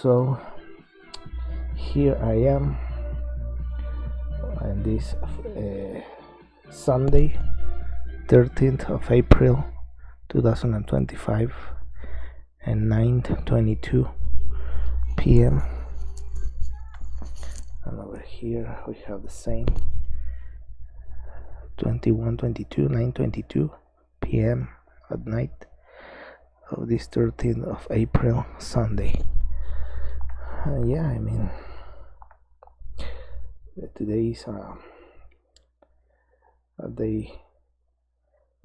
So here I am on this Sunday, 13th of April 2025 and 9:22 p.m. and over here we have the same 9:22 p.m. at night of this 13th of April, Sunday. Yeah, I mean, today is a day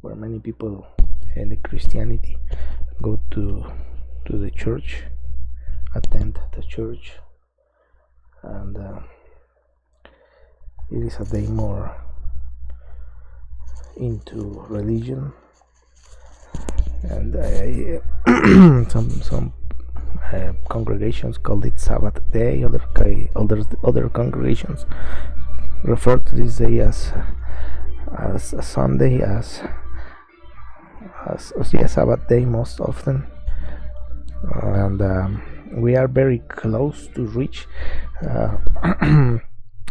where many people in the Christianity go to the church, attend the church, and it is a day more into religion, and some congregations call it Sabbath day. Other congregations refer to this day as a Sunday, as Sabbath day most often. And we are very close to reach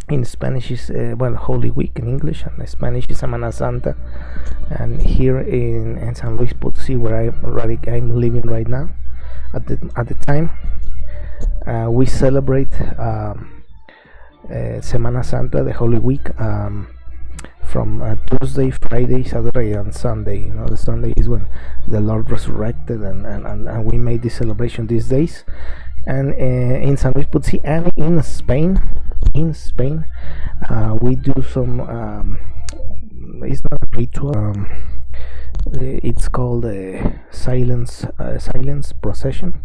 in Spanish is Holy Week in English, and in Spanish is Semana Santa. And here in San Luis Potosí, where I'm living right now, at the time, we celebrate Semana Santa, the Holy Week, from Tuesday, Friday, Saturday, and Sunday. You know, the Sunday is when the Lord resurrected, and we made this celebration these days. And in San Luis Potosí and in Spain, we do some. It's not a ritual. It's called a silence procession,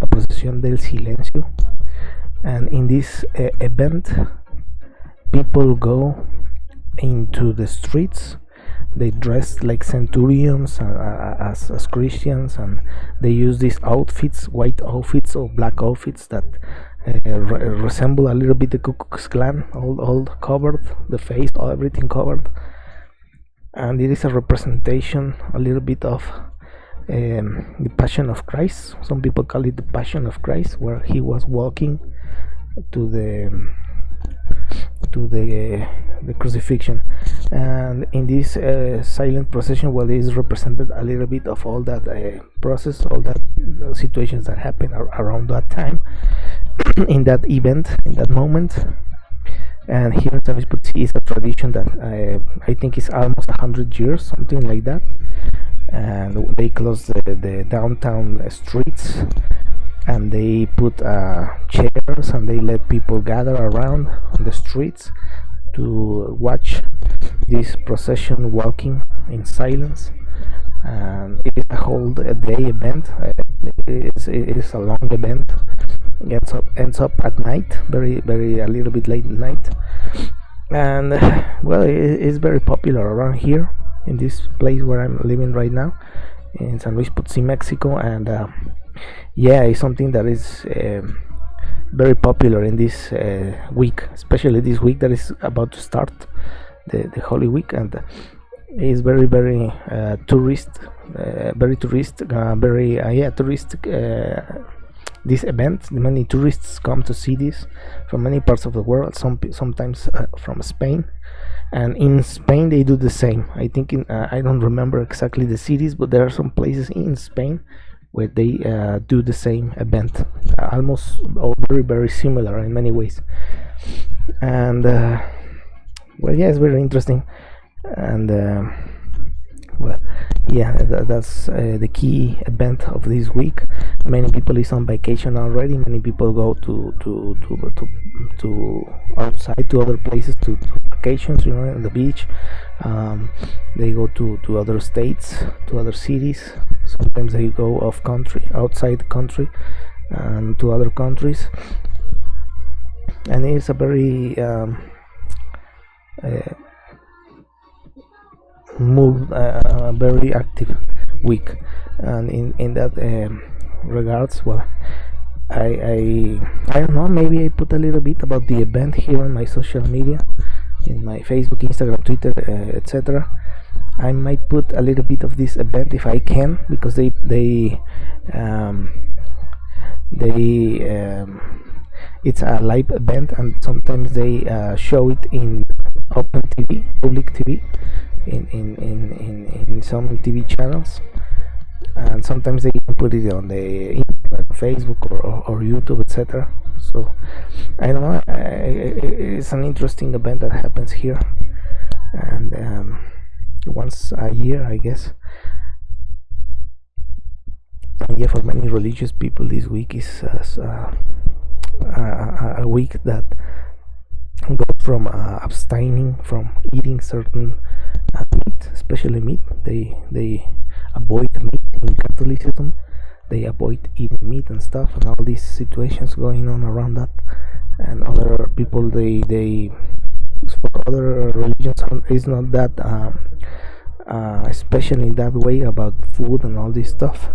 la procesión del silencio. And in this event, people go into the streets. They dress like centurions as Christians, and they use these outfits, white outfits or black outfits that resemble a little bit the Ku Klux Klan, all covered, the face, everything covered. And it is a representation a little bit of the Passion of Christ. Some people call it the Passion of Christ, where he was walking to the crucifixion. And in this silent procession, well, it is represented a little bit of all that process, all that situations that happen around that time, in that event, in that moment. And here in San Luis Potosí is a tradition that I think is almost 100 years, something like that. And they close the downtown streets, and they put chairs, and they let people gather around on the streets to watch this procession walking in silence. And it is a whole day event. It is a long event. It ends up at night, a little bit late at night. And well, it is very popular around here in this place where I'm living right now, in San Luis Potosí, Mexico. And yeah, it's something that is very popular in this week, especially this week that is about to start, the Holy Week. And it's very touristic this event. Many tourists come to see this from many parts of the world, sometimes from Spain. And in Spain they do the same. I think I don't remember exactly the cities, but there are some places in Spain where they do the same event, almost very similar in many ways. And well, yeah, it's very interesting. And well, yeah, that's the key event of this week. Many people is on vacation already. Many people go to outside, to other places, to vacations, you know, on the beach. They go to other states, to other cities. Sometimes they go off country, outside the country, and to other countries. And it's a very very active week. And in that regards, well, I don't know, maybe I put a little bit about the event here on my social media, in my Facebook, Instagram, Twitter, etc. I might put a little bit of this event if I can, because they They it's a live event, and sometimes they show it in open TV, public TV, in some TV channels, and sometimes they even put it on the internet, Facebook or YouTube, etc. So I don't know. It's an interesting event that happens here, and once a year, I guess. And yeah, for many religious people, this week is a week that goes from abstaining from eating certain meat, especially meat. They avoid meat in Catholicism. They avoid eating meat and stuff, and all these situations going on around that. And other people, they for other religions, is not that especially in that way about food and all this stuff.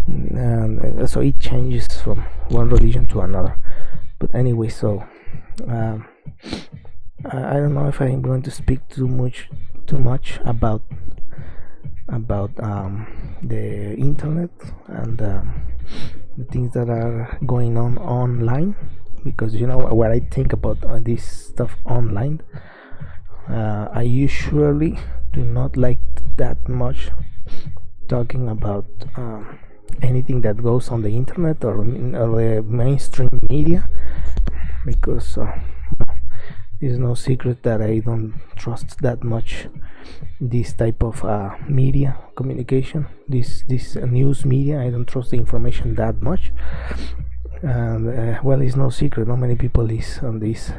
And so it changes from one religion to another. But anyway, so I don't know if I'm going to speak too much about the internet and the things that are going on online, because you know what I think about this stuff online. I usually do not like that much talking about anything that goes on the internet or the mainstream media, because it's no secret that I don't trust that much this type of media communication, this news media. I don't trust the information that much. And well, it's no secret, not many people is on this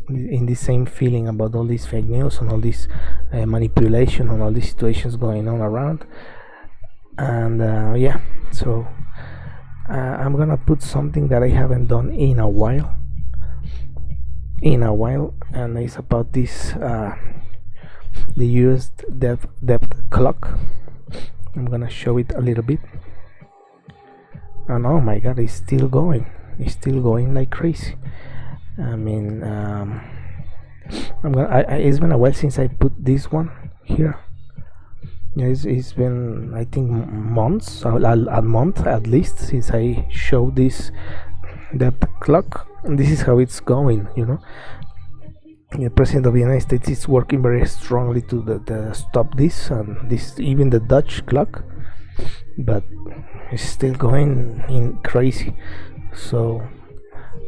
in the same feeling about all this fake news and all this manipulation and all these situations going on around. And yeah, so I'm gonna put something that I haven't done in a while, and it's about this the US debt clock. I'm gonna show it a little bit, and oh my god, it's still going like crazy. I mean, it's been a while since I put this one here. It's been, I think, months, a month at least, since I showed this debt clock, and this is how it's going. You know, the president of the United States is working very strongly to stop this, and this, even the Dutch clock, but it's still going in crazy. So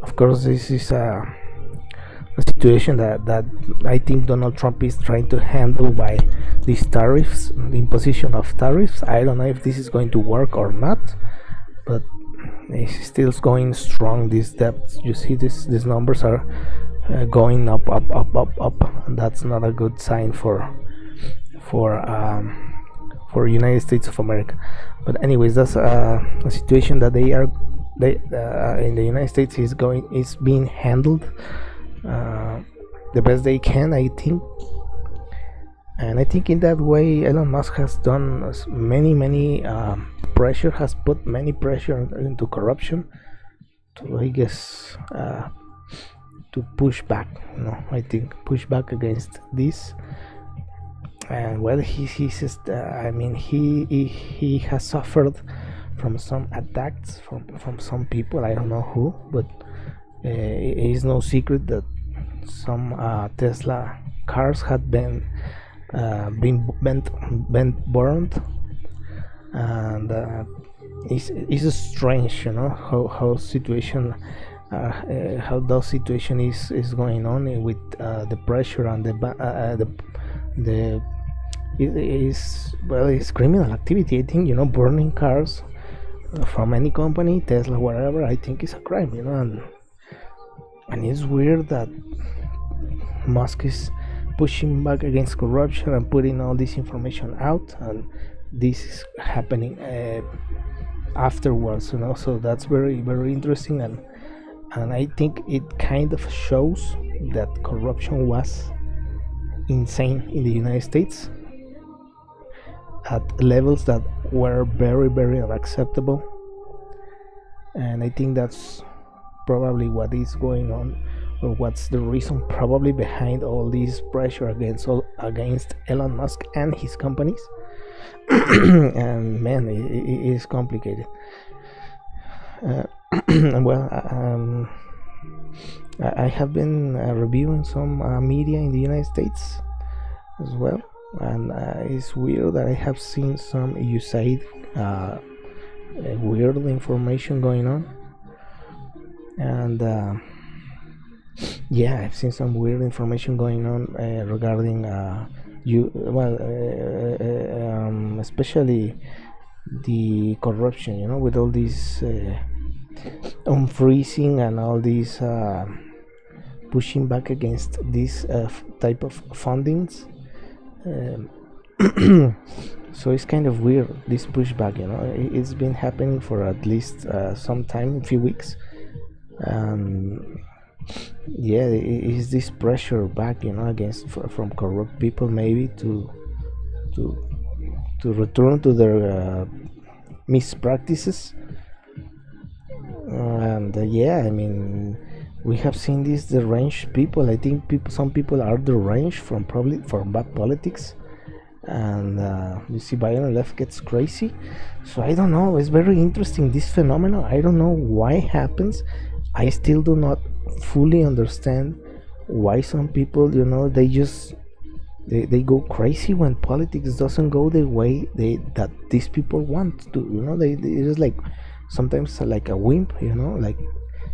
of course this is a situation that I think Donald Trump is trying to handle by these tariffs, the imposition of tariffs. I don't know if this is going to work or not, but it's still going strong. These debts, you see, these numbers are going up, and that's not a good sign for United States of America. But anyways, that's a situation that they in the United States is being handled the best they can, I think. And I think in that way Elon Musk has done many pressure, has put many pressure into corruption to, I guess, to push back, you know, I think push back against this. And well, he says, I mean, he has suffered from some attacks from some people. I don't know who, but it is no secret that some Tesla cars had been burned, and it's strange, you know, how situation how that situation is going on with the pressure and the it is, well, it's criminal activity. I think, you know, burning cars from any company, Tesla, whatever, I think is a crime, you know. And it's weird that Musk is pushing back against corruption and putting all this information out, and this is happening afterwards, you know. So that's very interesting, and I think it kind of shows that corruption was insane in the United States at levels that were very unacceptable. And I think that's probably what is going on, or what's the reason probably behind all this pressure against Elon Musk and his companies. And man, it is complicated. Uh, well, I have been reviewing some media in the United States as well, and it's weird that I have seen some USAID weird information going on, and yeah, I've seen some weird information going on regarding you well, especially the corruption. With all these unfreezing and all these pushing back against this type of fundings. Um, so it's kind of weird, this pushback. It's been happening for at least some time, a few weeks. Yeah, is this pressure back, against from corrupt people, maybe to to return to their mispractices. And yeah, I mean, we have seen these deranged people. I think some people are deranged from probably from bad politics, and you see Biden left gets crazy. So I don't know, it's very interesting, this phenomenon. I don't know why it happens. I still do not fully understand why some people, they go crazy when politics doesn't go the way that these people want to. They just like sometimes like a wimp. Like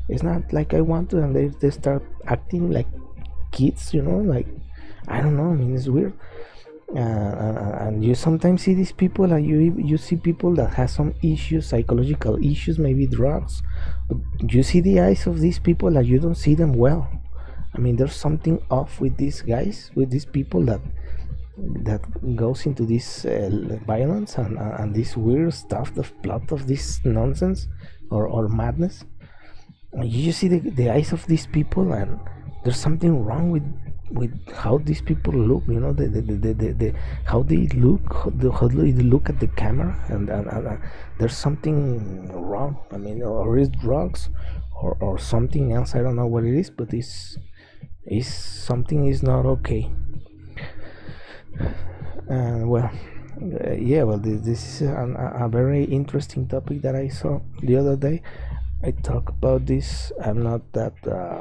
it's not like I want to, and they start acting like kids. Like I don't know. I mean, it's weird. And you sometimes see these people, and you see people that have some issues, psychological issues, maybe drugs, but you see the eyes of these people and you don't see them well. I mean, there's something off with these guys, with these people that goes into this violence and this weird stuff, the plot of this nonsense or madness. You see the eyes of these people, and there's something wrong with how these people look. The how they look, how they look at the camera, and there's something wrong. I mean, or it's drugs or something else. I don't know what it is, but it's something is not okay. And well, yeah, well, this is a very interesting topic that I saw the other day. I talk about this. I'm not that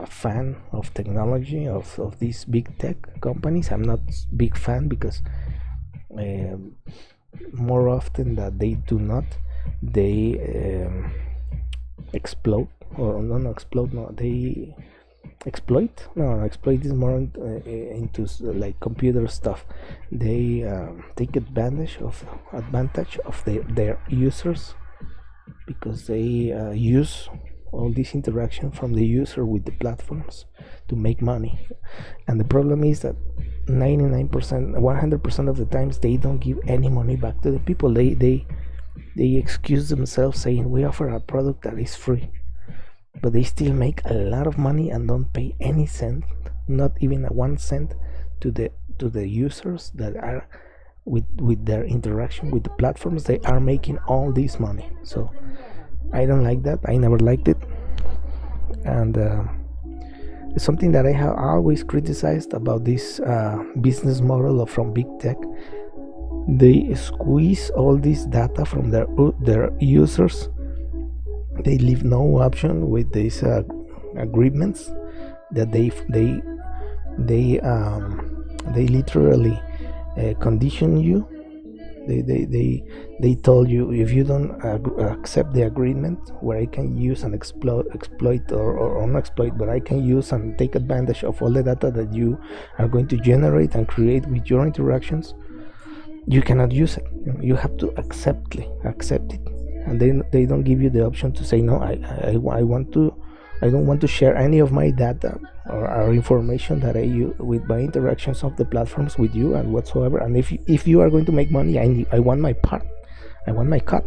fan of technology, of these big tech companies. I'm not big fan because more often that they do not, they explode, or no explode, no, they exploit. No, exploit is more into like computer stuff. They take advantage of their users, because they use all this interaction from the user with the platforms to make money. And the problem is that 99%, 100% of the times they don't give any money back to the people. They excuse themselves saying we offer a product that is free, but they still make a lot of money and don't pay any cent, not even a 1 cent, to the users that are with their interaction with the platforms. They are making all this money. So I don't like that. I never liked it, and it's something that I have always criticized about this business model from big tech. They squeeze all this data from their users. They leave no option with these agreements that they literally condition you. They told you, if you don't accept the agreement where I can use and exploit or not exploit, but I can use and take advantage of all the data that you are going to generate and create with your interactions, you cannot use it. You have to accept it, and they don't give you the option to say no. I don't want to share any of my data or information that I use with my interactions of the platforms with you and whatsoever. And if you are going to make money, I want my part. I want my cut.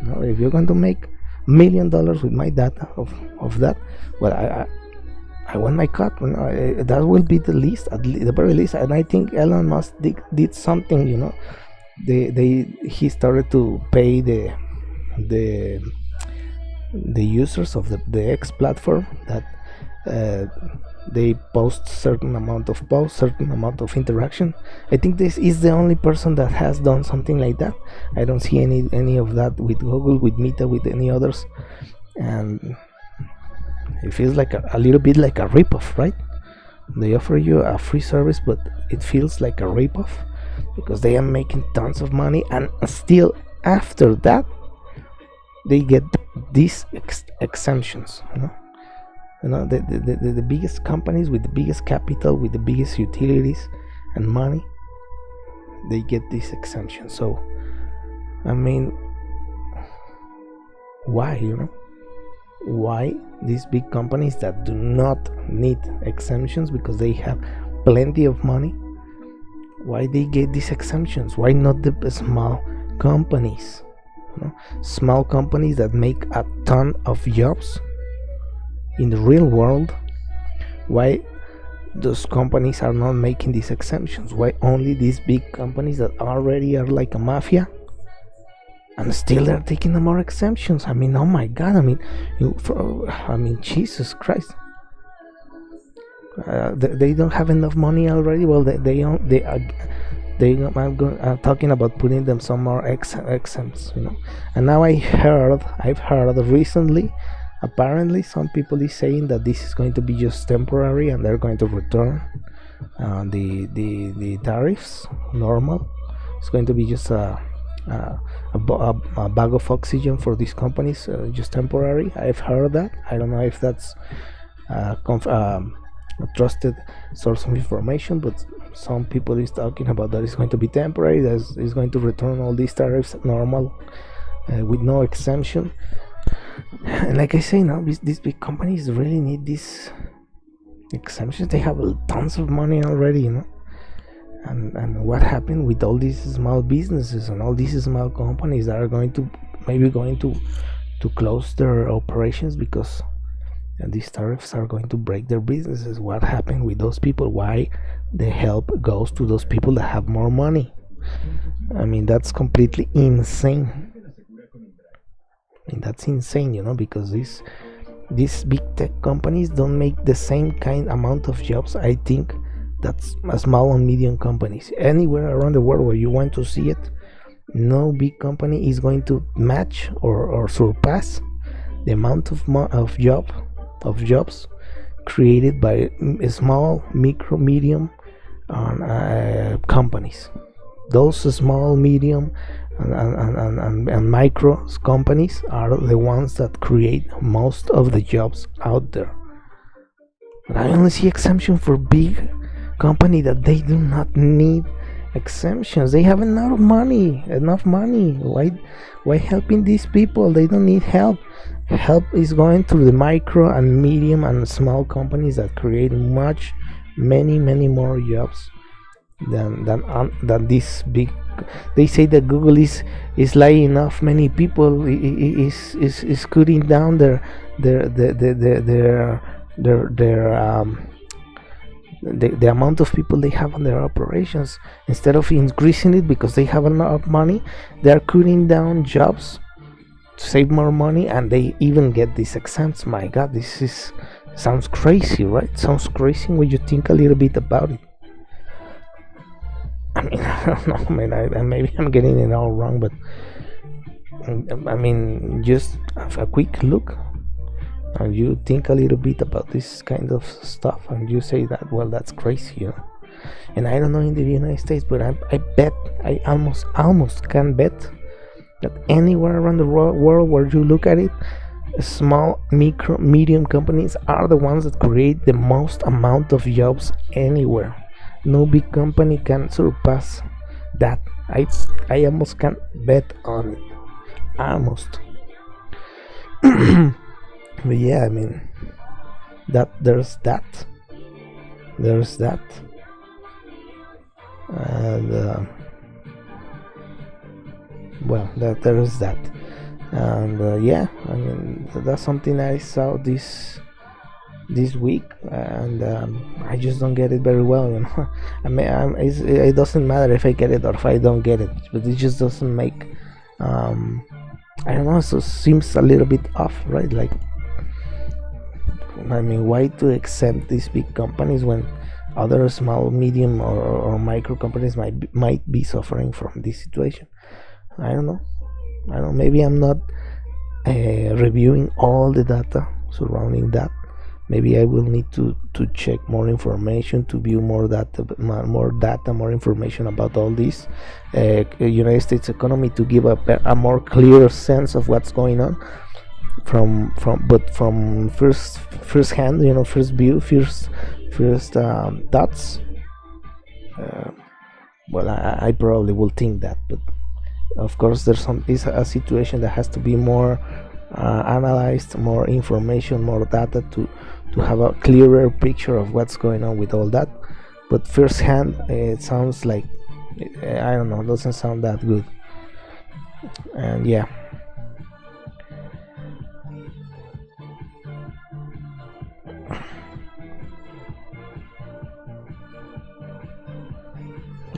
If you're going to make $1 million with my data of that, well, I want my cut. That will be the least, at the very least. And I think Elon Musk did something. He started to pay the users of the X platform that they post certain amount of posts, certain amount of interaction. I think this is the only person that has done something like that. I don't see any of that with Google, with Meta, with any others. and it feels like a little bit like a ripoff, right? They offer you a free service, but it feels like a ripoff because they are making tons of money, and still after that they get these exemptions. The biggest companies with the biggest capital, with the biggest utilities and money, they get these exemptions. So I mean, why? Why these big companies that do not need exemptions because they have plenty of money, why they get these exemptions? Why not the small companies? Small companies that make a ton of jobs in the real world. Why those companies are not making these exemptions? Why only these big companies that already are like a mafia, and still they're taking more exemptions? I mean, oh my god! I mean, Jesus Christ! They don't have enough money already. Well, I'm talking about putting them some more exempts, And now I've heard recently, apparently some people is saying that this is going to be just temporary, and they're going to return the tariffs normal. It's going to be just a bag of oxygen for these companies, just temporary. I've heard that. I don't know if that's a trusted source of information, but some people is talking about that it's going to be temporary, that is going to return all these tariffs normal, with no exemption. And like I say, now these big companies really need these exemptions. They have tons of money already, and what happened with all these small businesses and all these small companies that are going to close their operations because these tariffs are going to break their businesses? What happened with those people? Why the help goes to those people that have more money? I mean, that's completely insane. I mean, that's insane, because these big tech companies don't make the same amount of jobs, I think, that's small and medium companies. Anywhere around the world where you want to see it, no big company is going to match or surpass the amount of jobs created by small, micro, medium companies. Those small, medium, and micro companies are the ones that create most of the jobs out there. But I only see exemption for big company that they do not need exemptions. They have enough money. Why helping these people? They don't need help. Help is going to the micro and medium and small companies that create many more jobs than this big. They say that Google is laying off many people, is cutting down their the amount of people they have on their operations. Instead of increasing it because they have enough money, they are cutting down jobs to save more money, and they even get these exempts. My god, sounds crazy, right? Sounds crazy when you think a little bit about it. I mean, I don't know, man. Maybe I'm getting it all wrong, but I mean, just a quick look, and you think a little bit about this kind of stuff, and you say that, well, that's crazy, And I don't know in the United States, but I bet, I almost can bet that anywhere around the world where you look at it, small, micro, medium companies are the ones that create the most amount of jobs anywhere. No big company can surpass that. I almost can bet on it. Almost. But yeah, I mean, there's that, and well, there is that, and yeah, I mean, that's something I saw this week, and I just don't get it very well, I mean, it doesn't matter if I get it or if I don't get it, but it just doesn't make I don't know, so it seems a little bit off, right? Like, I mean, why to exempt these big companies when other small, medium, or micro companies might be suffering from this situation? I don't know. Maybe I'm not reviewing all the data surrounding that. Maybe I will need to check more information, to view more information about all this United States economy, to give a more clear sense of what's going on from first hand, first view, first thoughts. uh, well, I probably will think that, but of course there's some is a situation that has to be more analyzed, more information, more data to have a clearer picture of what's going on with all that. But firsthand, it sounds like, I don't know, doesn't sound that good. And yeah.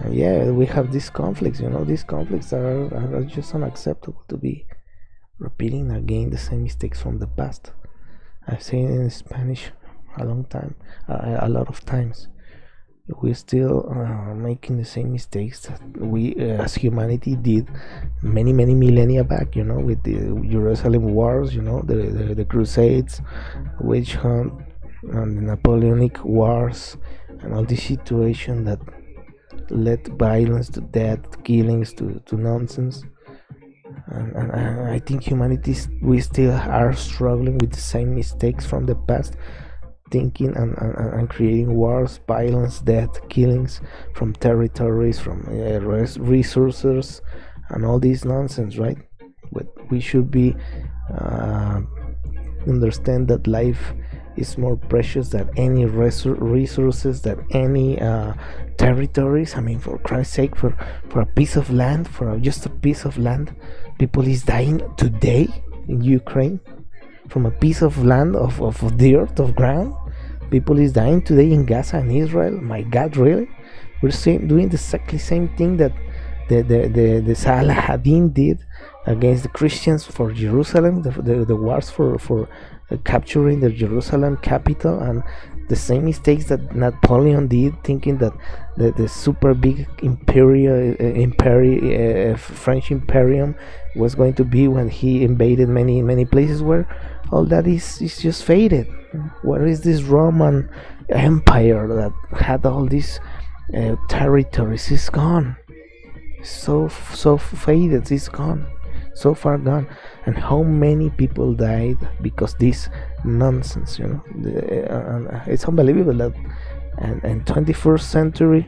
Yeah, we have these conflicts. These conflicts are just unacceptable to be repeating again the same mistakes from the past. I've seen it in Spanish a long time, a lot of times. We're still making the same mistakes that we as humanity did many millennia back, with the Jerusalem wars, the Crusades, witch hunt, and the Napoleonic wars, and all this situation that led violence to death, killings, to nonsense. And I think humanity, we still are struggling with the same mistakes from the past, thinking and creating wars, violence, death, killings from territories, from resources, and all this nonsense, right? But we should be understand that life is more precious than any resources, than any territories. I mean, for Christ's sake, for a piece of land, just a piece of land, people is dying today in Ukraine. From a piece of land, of the earth, of ground, people is dying today in Gaza and Israel. My God, really? We're doing exactly same thing that the Saladin did against the Christians for Jerusalem, the wars for capturing the Jerusalem capital, and the same mistakes that Napoleon did, thinking that the super big French imperium was going to be when he invaded many places, where all that is just faded. Where is this Roman Empire that had all these territories? It's gone. So faded. It's gone. So far gone. And how many people died because this nonsense? It's unbelievable that, and 21st century.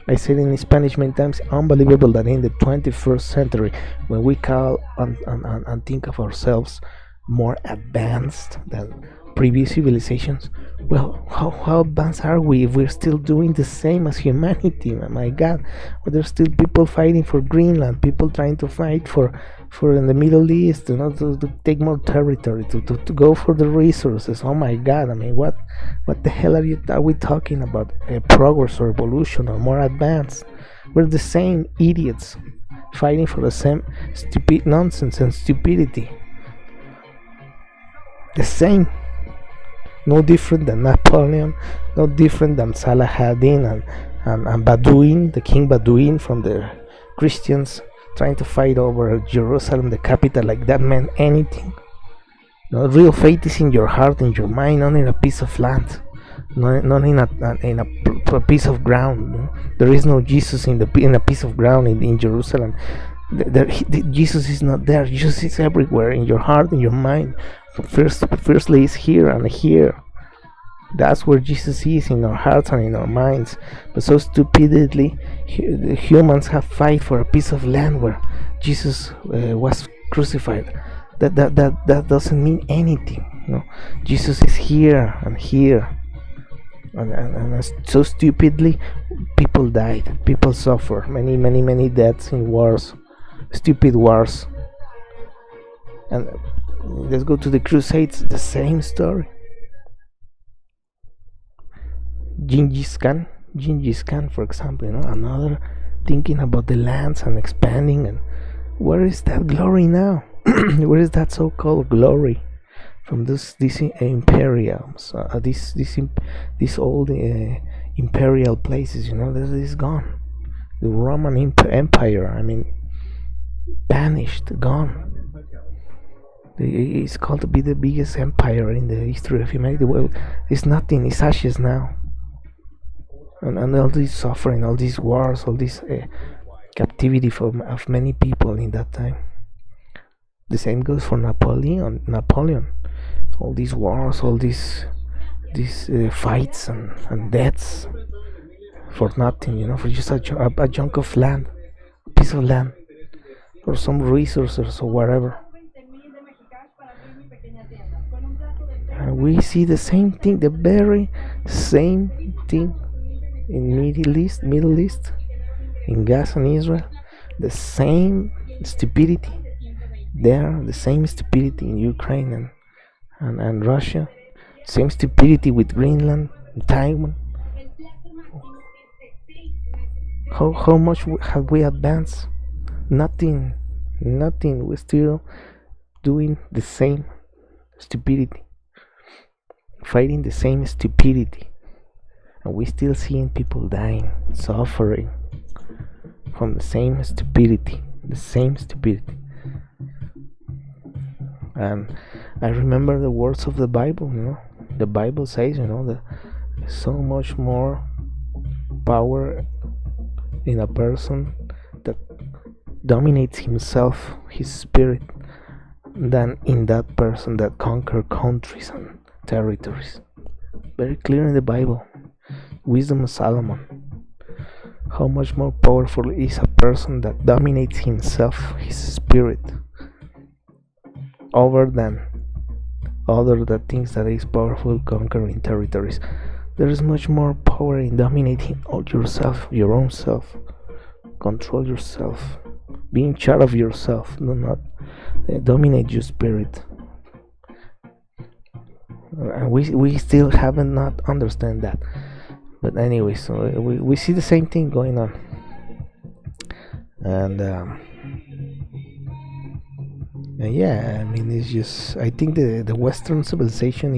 I said in Spanish many times, unbelievable that in the 21st century, when we call and think of ourselves more advanced than previous civilizations, well, how advanced are we if we're still doing the same as humanity? My God, there's still people fighting for Greenland, people trying to fight for in the Middle East, to take more territory, to go for the resources. Oh my God, I mean, what the hell are we talking about? Progress or evolution or more advanced? We're the same idiots fighting for the same stupid nonsense and stupidity. The same. No different than Napoleon, no different than Saladin and Baduin, the king Baduin from the Christians, trying to fight over Jerusalem, the capital, like that meant anything. No, real faith is in your heart, in your mind, not in a piece of land, not in a piece of ground. There is no Jesus in a piece of ground in Jerusalem. Jesus is not there. Jesus is everywhere, in your heart, in your mind. Firstly, is here and here. That's where Jesus is, in our hearts and in our minds. But so stupidly, the humans have fight for a piece of land where Jesus was crucified. That doesn't mean anything. Jesus is here and here, and so stupidly, people died, people suffer, many deaths in wars, stupid wars. And let's go to the Crusades, the same story. Genghis Khan, for example, another, thinking about the lands and expanding. And where is that glory now? Where is that so-called glory from these imperiums, these old imperial places? This is gone. The Roman Empire, I mean, vanished, gone. It's called to be the biggest empire in the history of humanity. Well, it's nothing. It's ashes now. And all this suffering, all these wars, all this captivity of many people in that time. The same goes for Napoleon. All these wars, all these fights and deaths for nothing, for just a chunk of land, a piece of land, or some resources or whatever. And we see the same thing, the very same thing in Middle East, in Gaza and Israel, the same stupidity there, the same stupidity in Ukraine and Russia, same stupidity with Greenland and Taiwan. How much have we advanced? Nothing. We're still doing the same stupidity, fighting the same stupidity, and we still seeing people dying, suffering from the same stupidity. And I remember the words of the Bible. The Bible says, that so much more power in a person that dominates himself, his spirit, than in that person that conquer countries and territories. Very clear in the Bible. Wisdom of Solomon. How much more powerful is a person that dominates himself, his spirit, over than other that things that is powerful conquering territories. There is much more power in dominating all yourself, your own self. Control yourself. Be in charge of yourself. Do not dominate your spirit. And we still haven't not understand that. But anyway, so we see the same thing going on. And yeah, I mean, it's just, I think the Western civilization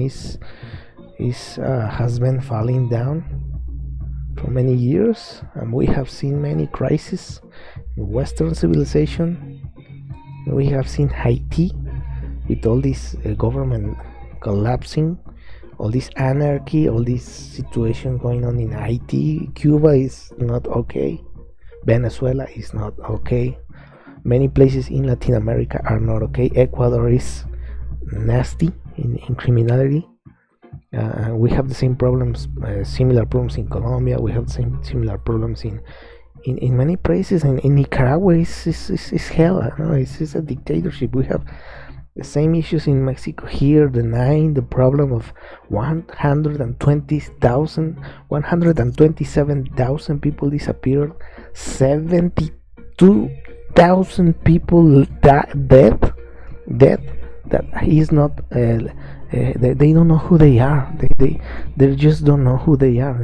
has been falling down for many years, and we have seen many crises in Western civilization. We have seen Haiti with all this government collapsing, all this anarchy, all this situation going on in Haiti. Cuba is not okay. Venezuela is not okay. Many places in Latin America are not okay. Ecuador is nasty in criminality. We have the same problems, similar problems in Colombia. We have the same similar problems in many places. In Nicaragua is hell. It's a dictatorship. We have the same issues in Mexico here, denying the problem of 127,000 people disappeared, 72,000 people dead. That is not. They don't know who they are. They just don't know who they are.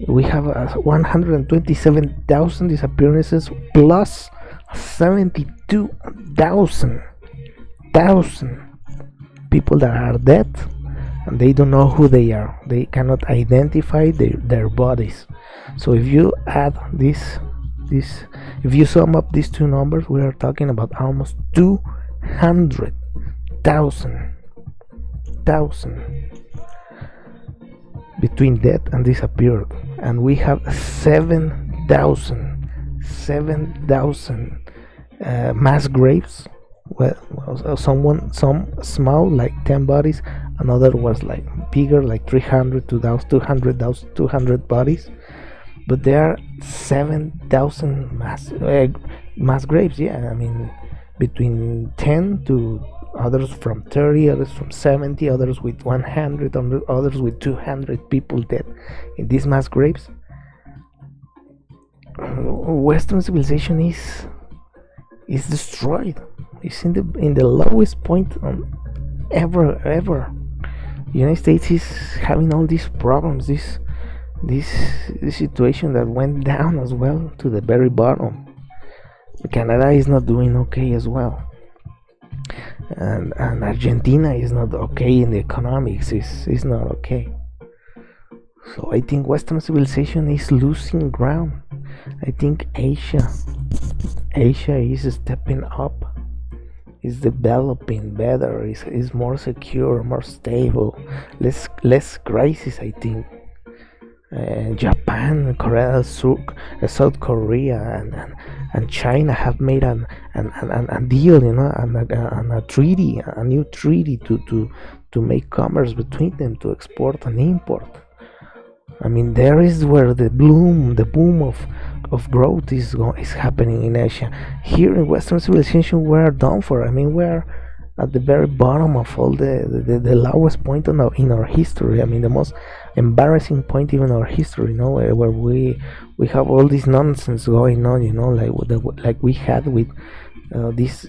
We have 127,000 disappearances plus 72,000 people that are dead, and they don't know who they are. They cannot identify their bodies. So if you add this, if you sum up these two numbers, we are talking about almost 200,000 between dead and disappeared, and we have 7,000 mass graves. Well, some small, like 10 bodies, another was like bigger, like 300 to 200 bodies, but there are 7,000 mass graves. Yeah, I mean, between 10 to others from 30, others from 70, others with 100, others with 200 people dead in these mass graves. Western civilization is destroyed. It's in the lowest point on ever. The United States is having all these problems, this situation that went down as well to the very bottom. Canada is not doing okay as well, and Argentina is not okay in the economics. Is not okay. So I think Western civilization is losing ground. I think Asia is stepping up is developing better, is more secure, more stable, less crisis, I think. Japan, Korea, South Korea, and China have made a deal, and a treaty, a new treaty to make commerce between them, to export and import. I mean, there is where the boom of growth is happening in Asia. Here in Western civilization, we're done for. I mean, we're at the very bottom of all the lowest point in our history. I mean, the most embarrassing point even in our history, where we have all this nonsense going on, like we had with this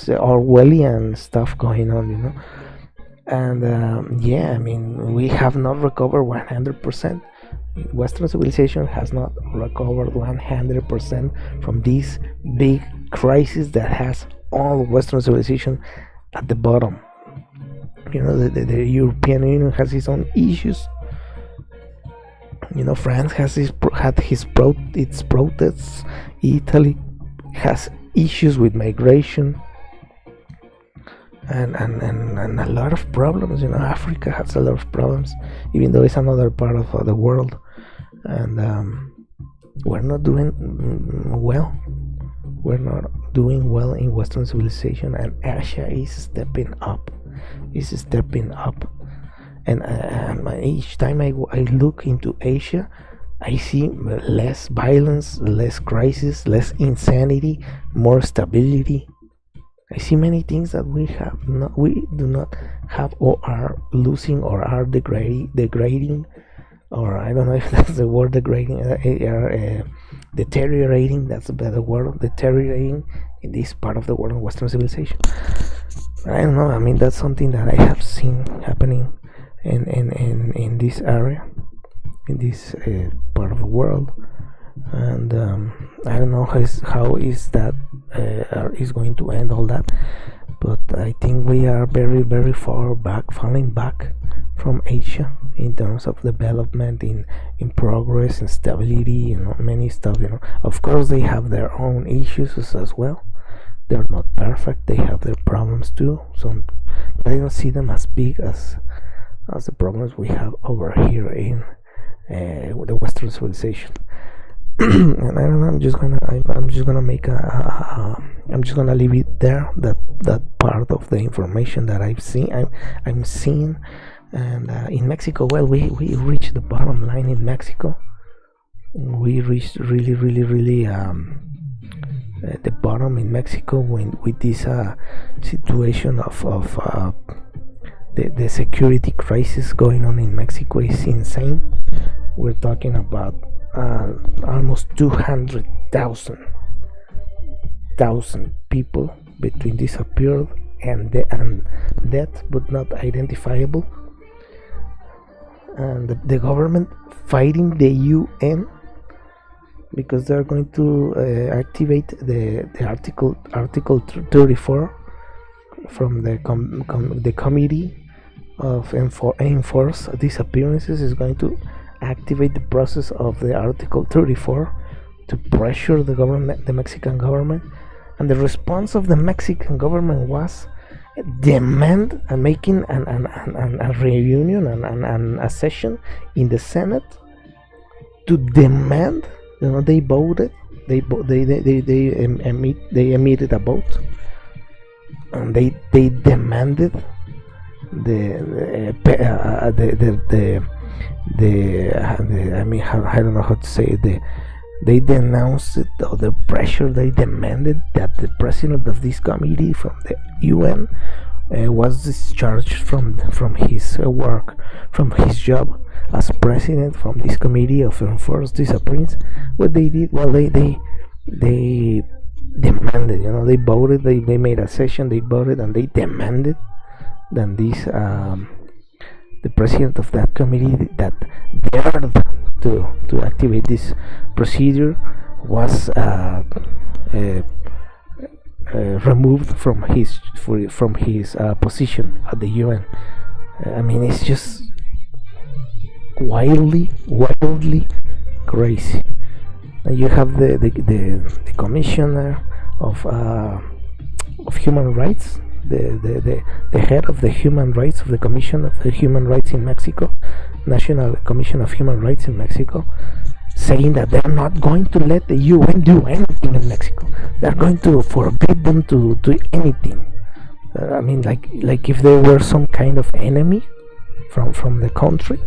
Orwellian stuff going on, and yeah, I mean, we have not recovered 100%. Western civilization has not recovered 100% from this big crisis that has all Western civilization at the bottom. The European Union has its own issues. France has had its protests. Italy has issues with migration, and a lot of problems. Africa has a lot of problems, even though it's another part of the world, and we're not doing well. We're not doing well in Western civilization, and Asia is stepping up. And each time I look into Asia, I see less violence, less crisis, less insanity, more stability. I see many things that we do not have, or are losing, or are degrading, or I don't know if that's the word, degrading, deteriorating. That's a better word, deteriorating in this part of the world, in Western civilization. I don't know. I mean, that's something that I have seen happening in this area, in this part of the world, and I don't know how is that is going to end all that, but I think we are very, very far back, falling back from Asia in terms of development, in progress and stability, many stuff. Of course, they have their own issues as well. They're not perfect. They have their problems too. But I don't see them as big as the problems we have over here in the Western civilization. And I don't know. I'm just gonna make I'm just gonna leave it there. That part of the information that I'm seeing. And in Mexico, well, we reached the bottom line in Mexico. We reached really, really, really the bottom in Mexico with this situation of the security crisis going on in Mexico is insane. We're talking about almost 200,000 people between disappeared and dead but not identifiable, and the government fighting the UN because they're going to activate the article 34 from the committee of enforce disappearances is going to activate the process of the article 34 to pressure the Mexican government. And the response of the Mexican government was demand making a reunion and a session in the Senate to demand. They voted. They emitted a vote, and they demanded I mean, I don't know how to say it. They denounced it, or the pressure. They demanded that the president of this committee from the UN was discharged from his work, from his job as president from this committee of enforced disappearance. What they did, well, they demanded, they voted, they made a session, they voted, and they demanded that this the president of that committee that dared to activate this procedure was removed from his position at the UN. I mean, it's just wildly crazy. And you have the commissioner of of Human Rights, the head of the Human Rights of the Commission of the Human Rights in Mexico, National Commission of Human Rights in Mexico, saying that they're not going to let the UN do anything in Mexico. They're going to forbid them to do anything. I mean, like if they were some kind of enemy from the country,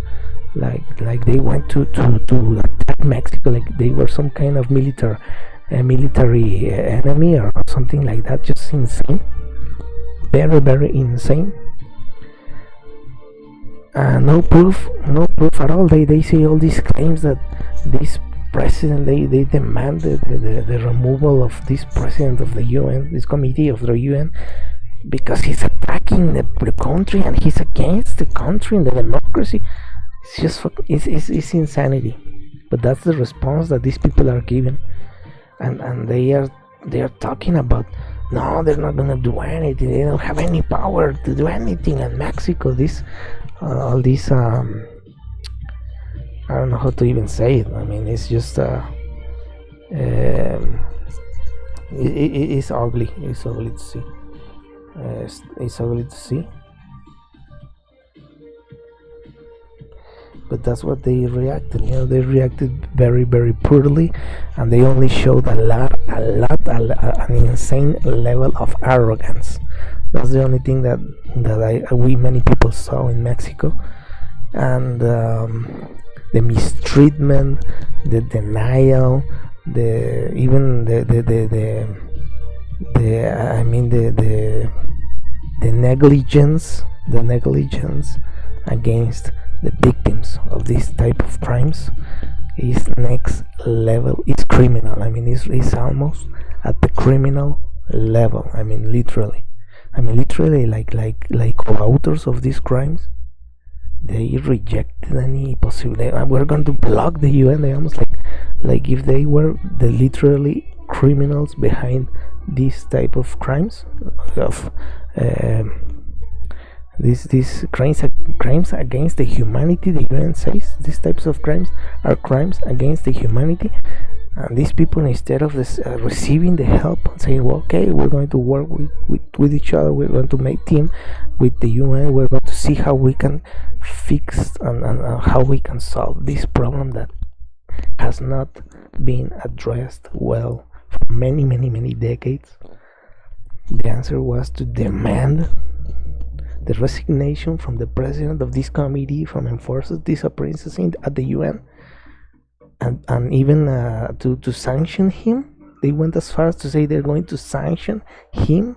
like they went to attack Mexico, like they were some kind of military enemy or something like that. Just insane, very very insane. No proof at all. They say all these claims that this president, they demand the removal of this president of the UN, this committee of the UN, because he's attacking the country and he's against the country and the democracy. It's just it's insanity. But that's the response that these people are giving, and they are talking about, no, they're not gonna do anything. They don't have any power to do anything in Mexico. This all this I don't know how to even say it. I mean, it's just it's ugly. It's ugly to see. It's ugly to see. But that's what they reacted. They reacted very very poorly, and they only showed an insane level of arrogance. That's the only thing that we many people saw in Mexico, and the mistreatment, the denial, the negligence against the victims of this type of crimes is next level. It's criminal. I mean, it's almost at the criminal level. I mean, literally, like co-authors of these crimes, they rejected any possibility. We're going to block the UN. They almost like if they were the literally criminals behind these type of crimes of these crimes against the humanity. The UN says these types of crimes are crimes against the humanity, and these people, instead of this receiving the help, saying, well, okay, we're going to work with each other, we're going to make team with the UN, we're going to see how we can fix and how we can solve this problem that has not been addressed well for many decades. The answer was to demand the resignation from the president of this committee from enforced disappearances at the UN, and even to sanction him. They went as far as to say they're going to sanction him,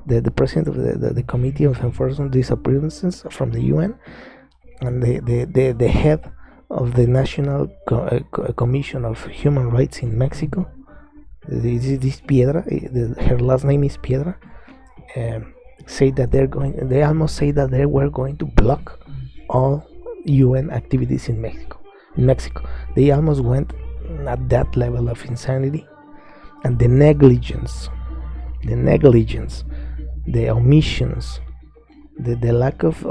the president of the committee of enforcement disappearances from the UN, and the head of the National Commission of Human Rights in Mexico. This Piedra, her last name is Piedra. Say that they almost say that they were going to block all UN activities in Mexico. They almost went at that level of insanity, and the negligence, the omissions, the lack of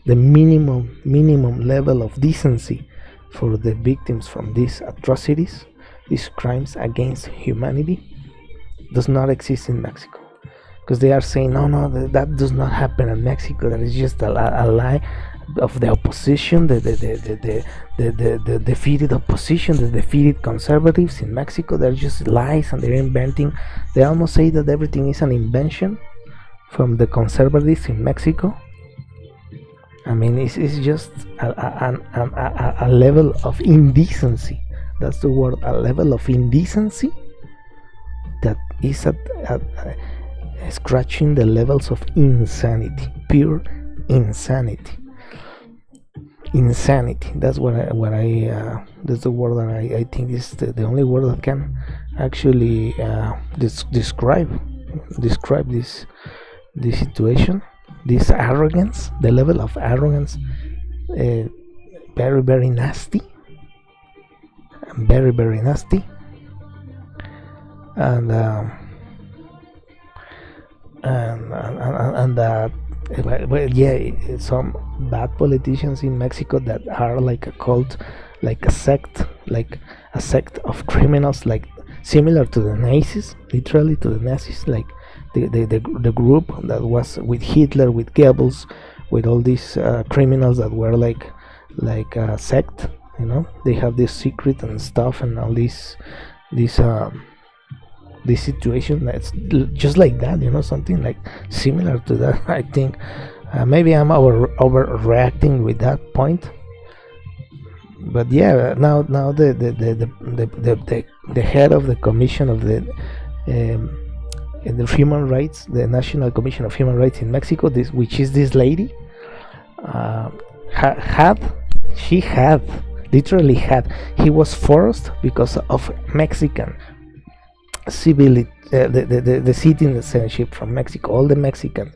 the minimum level of decency for the victims from these atrocities, these crimes against humanity, does not exist in Mexico. Because they are saying, no, that does not happen in Mexico. That is just a lie of the opposition, the defeated opposition, the defeated conservatives in Mexico. They're just lies, and they're inventing. They almost say that everything is an invention from the conservatives in Mexico. I mean, it's just a level of indecency. That's the word, a level of indecency that is at scratching the levels of insanity, pure insanity. That's that's the word that I think is the only word that can actually describe this situation, this arrogance, the level of arrogance. Very very nasty, very very nasty. And some bad politicians in Mexico that are like a cult, like a sect of criminals, like similar to the Nazis, literally to the Nazis, like the group that was with Hitler, with Goebbels, with all these criminals that were like a sect. They have this secret and stuff and all this this situation that's just like that. Something like similar to that. I think maybe I'm overreacting with that point, but yeah, now the head of the commission of the human rights, the National Commission of Human Rights in Mexico, which is this lady, she had literally had he was forced because of Mexican the citizenship from Mexico. All the Mexicans,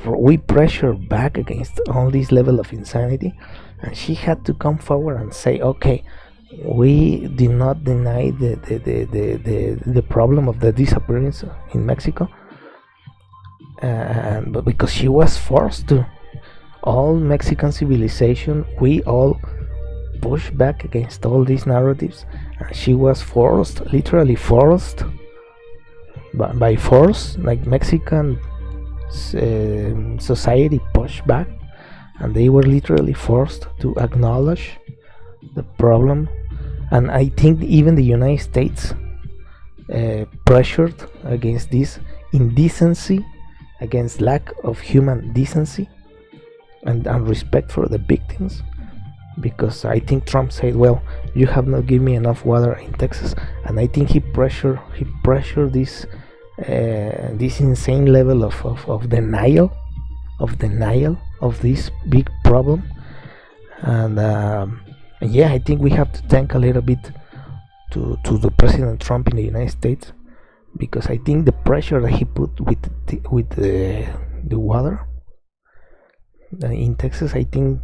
we pressure back against all this level of insanity, and she had to come forward and say, okay, we did not deny the problem of the disappearance in Mexico, but because she was forced to, all Mexican civilization, we all push back against all these narratives, and she was forced, literally forced by force, like Mexican society pushed back, and they were literally forced to acknowledge the problem. And I think even the United States pressured against this indecency, against lack of human decency and respect for the victims, because I think Trump said, well, you have not given me enough water in Texas, and I think he pressured this insane level of denial of this big problem. And yeah, I think we have to thank a little bit to the President Trump in the United States, because I think the pressure that he put with the water in Texas, I think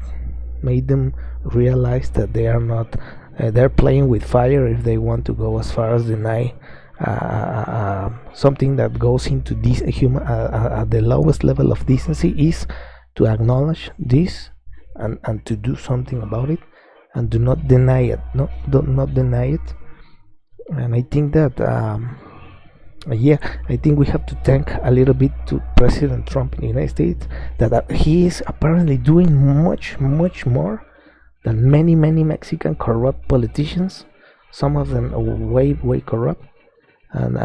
made them realize that they are not they're playing with fire if they want to go as far as deny something that goes into this human at the lowest level of decency, is to acknowledge this and to do something about it, and do not deny it. Do not deny it. And I think that yeah, I think we have to thank a little bit to President Trump in the United States, that he is apparently doing much more than many Mexican corrupt politicians, some of them way corrupt, and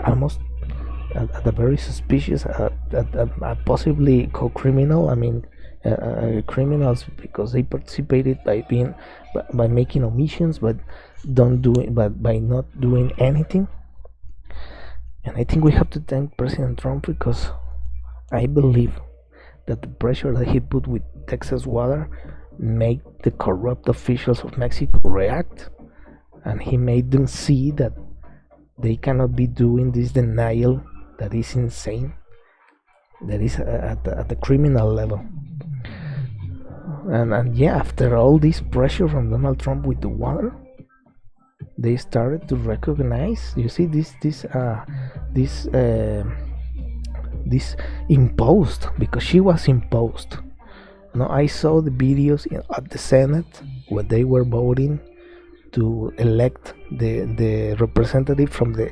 almost at a very suspicious, possibly co-criminal. I mean, criminals, because they participated by making omissions, but by not doing anything. And I think we have to thank President Trump, because I believe that the pressure that he put with Texas water made the corrupt officials of Mexico react, and he made them see that they cannot be doing this denial that is insane, that is at the criminal level. And yeah, after all this pressure from Donald Trump with the water, they started to recognize, you see, this imposed, because she was imposed. I saw the videos at the Senate where they were voting to elect the representative from the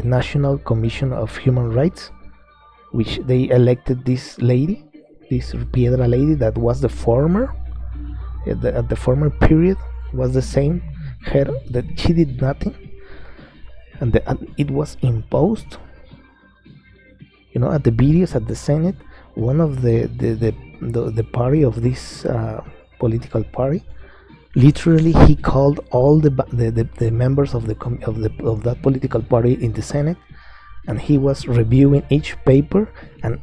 National Commission of Human Rights, which they elected this lady, this Piedra lady, that was the former at the former period, was the same head, that she did nothing, and it was imposed. At the videos at the Senate, one of the party of this political party, literally he called all the members of that political party in the Senate, and he was reviewing each paper and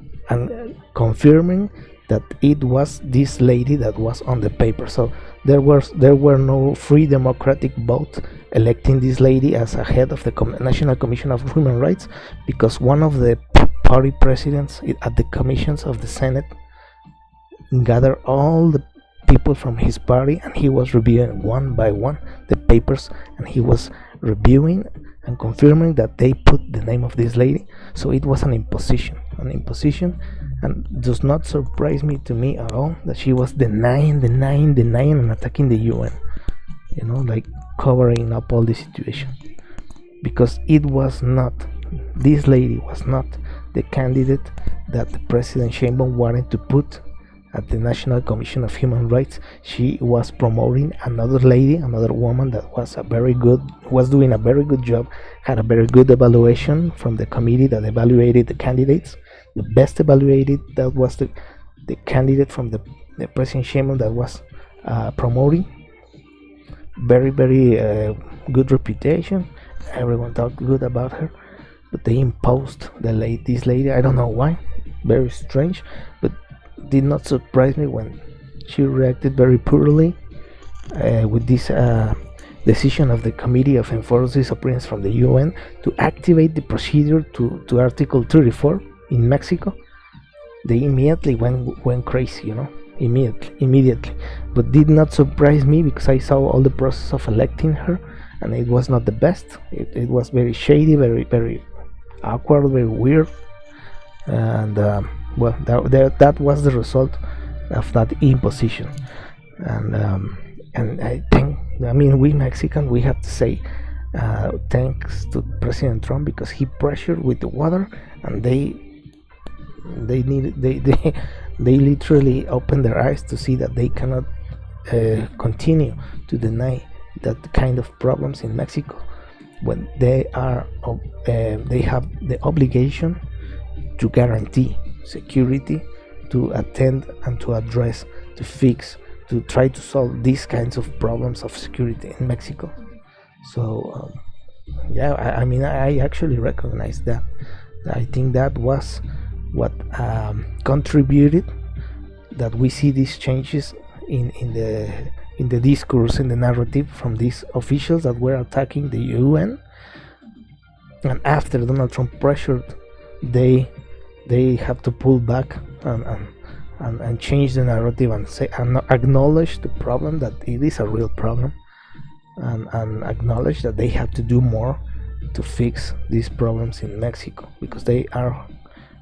confirming that it was this lady that was on the paper. So there were no free democratic vote electing this lady as a head of the National Commission of Human Rights, because one of the party presidents at the commissions of the Senate gathered all the people from his party, and he was reviewing one by one the papers, and he was reviewing and confirming that they put the name of this lady. So it was an imposition, and does not surprise me at all that she was denying and attacking the UN, like covering up all the situation. because it was not, this lady was not the candidate that the President Sheinbaum wanted to put at the National Commission of Human Rights. She was promoting another lady, another woman that was doing a very good job, had a very good evaluation from the committee that evaluated the candidates. The best evaluated, that was the candidate from the President Sheinbaum that was promoting. Very, very good reputation. Everyone talked good about her, but they imposed this lady. I don't know why. Very strange, but did not surprise me when she reacted very poorly with this decision of the Committee of Enforced Disappearance from the UN to activate the procedure to Article 34 in Mexico. They immediately went crazy, immediately. But did not surprise me because I saw all the process of electing her, and it was not the best. It was very shady, very, very awkward, very weird, and well, that was the result of that imposition. And I think, we Mexicans, we have to say thanks to President Trump, because he pressured with the water, and they literally opened their eyes to see that they cannot continue to deny that kind of problems in Mexico when they have the obligation to guarantee security, to attend and to address, to fix, to try to solve these kinds of problems of security in Mexico. So yeah, I actually recognize that. I think that was what contributed that we see these changes in the discourse, in the narrative from these officials that were attacking the UN. And after Donald Trump pressured, they have to pull back and change the narrative and say and acknowledge the problem, that it is a real problem, and acknowledge that they have to do more to fix these problems in Mexico, because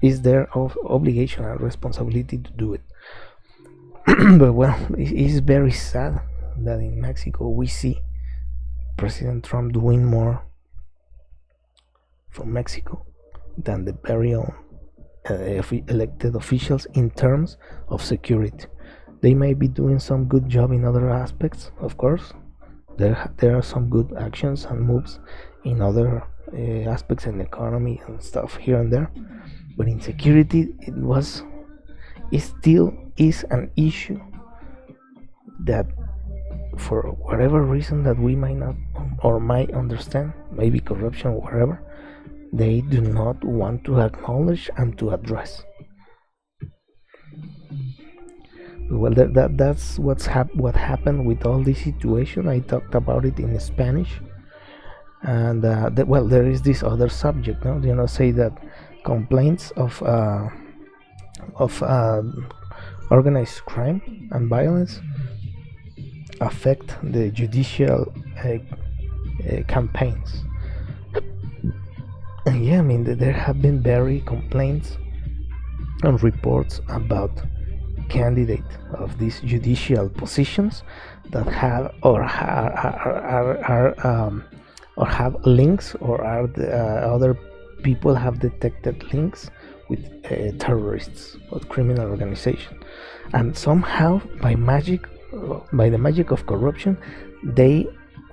is their obligation and responsibility to do it. But well, it's very sad that in Mexico we see President Trump doing more for Mexico than the very own elected officials in terms of security. They may be doing some good job in other aspects, of course. There are some good actions and moves in other aspects in the economy and stuff here and there, but in security it still is an issue that, for whatever reason that we might not or might understand, maybe corruption or whatever, they do not want to acknowledge and to address. Well, that's what happened with all this situation. I talked about it in Spanish, and there is this other subject, no? Say that complaints of organized crime and violence affect the judicial campaigns. And yeah, there have been very complaints and reports about candidates of these judicial positions that have or have links, or other people have detected links with terrorists or criminal organizations, and somehow by the magic of corruption, they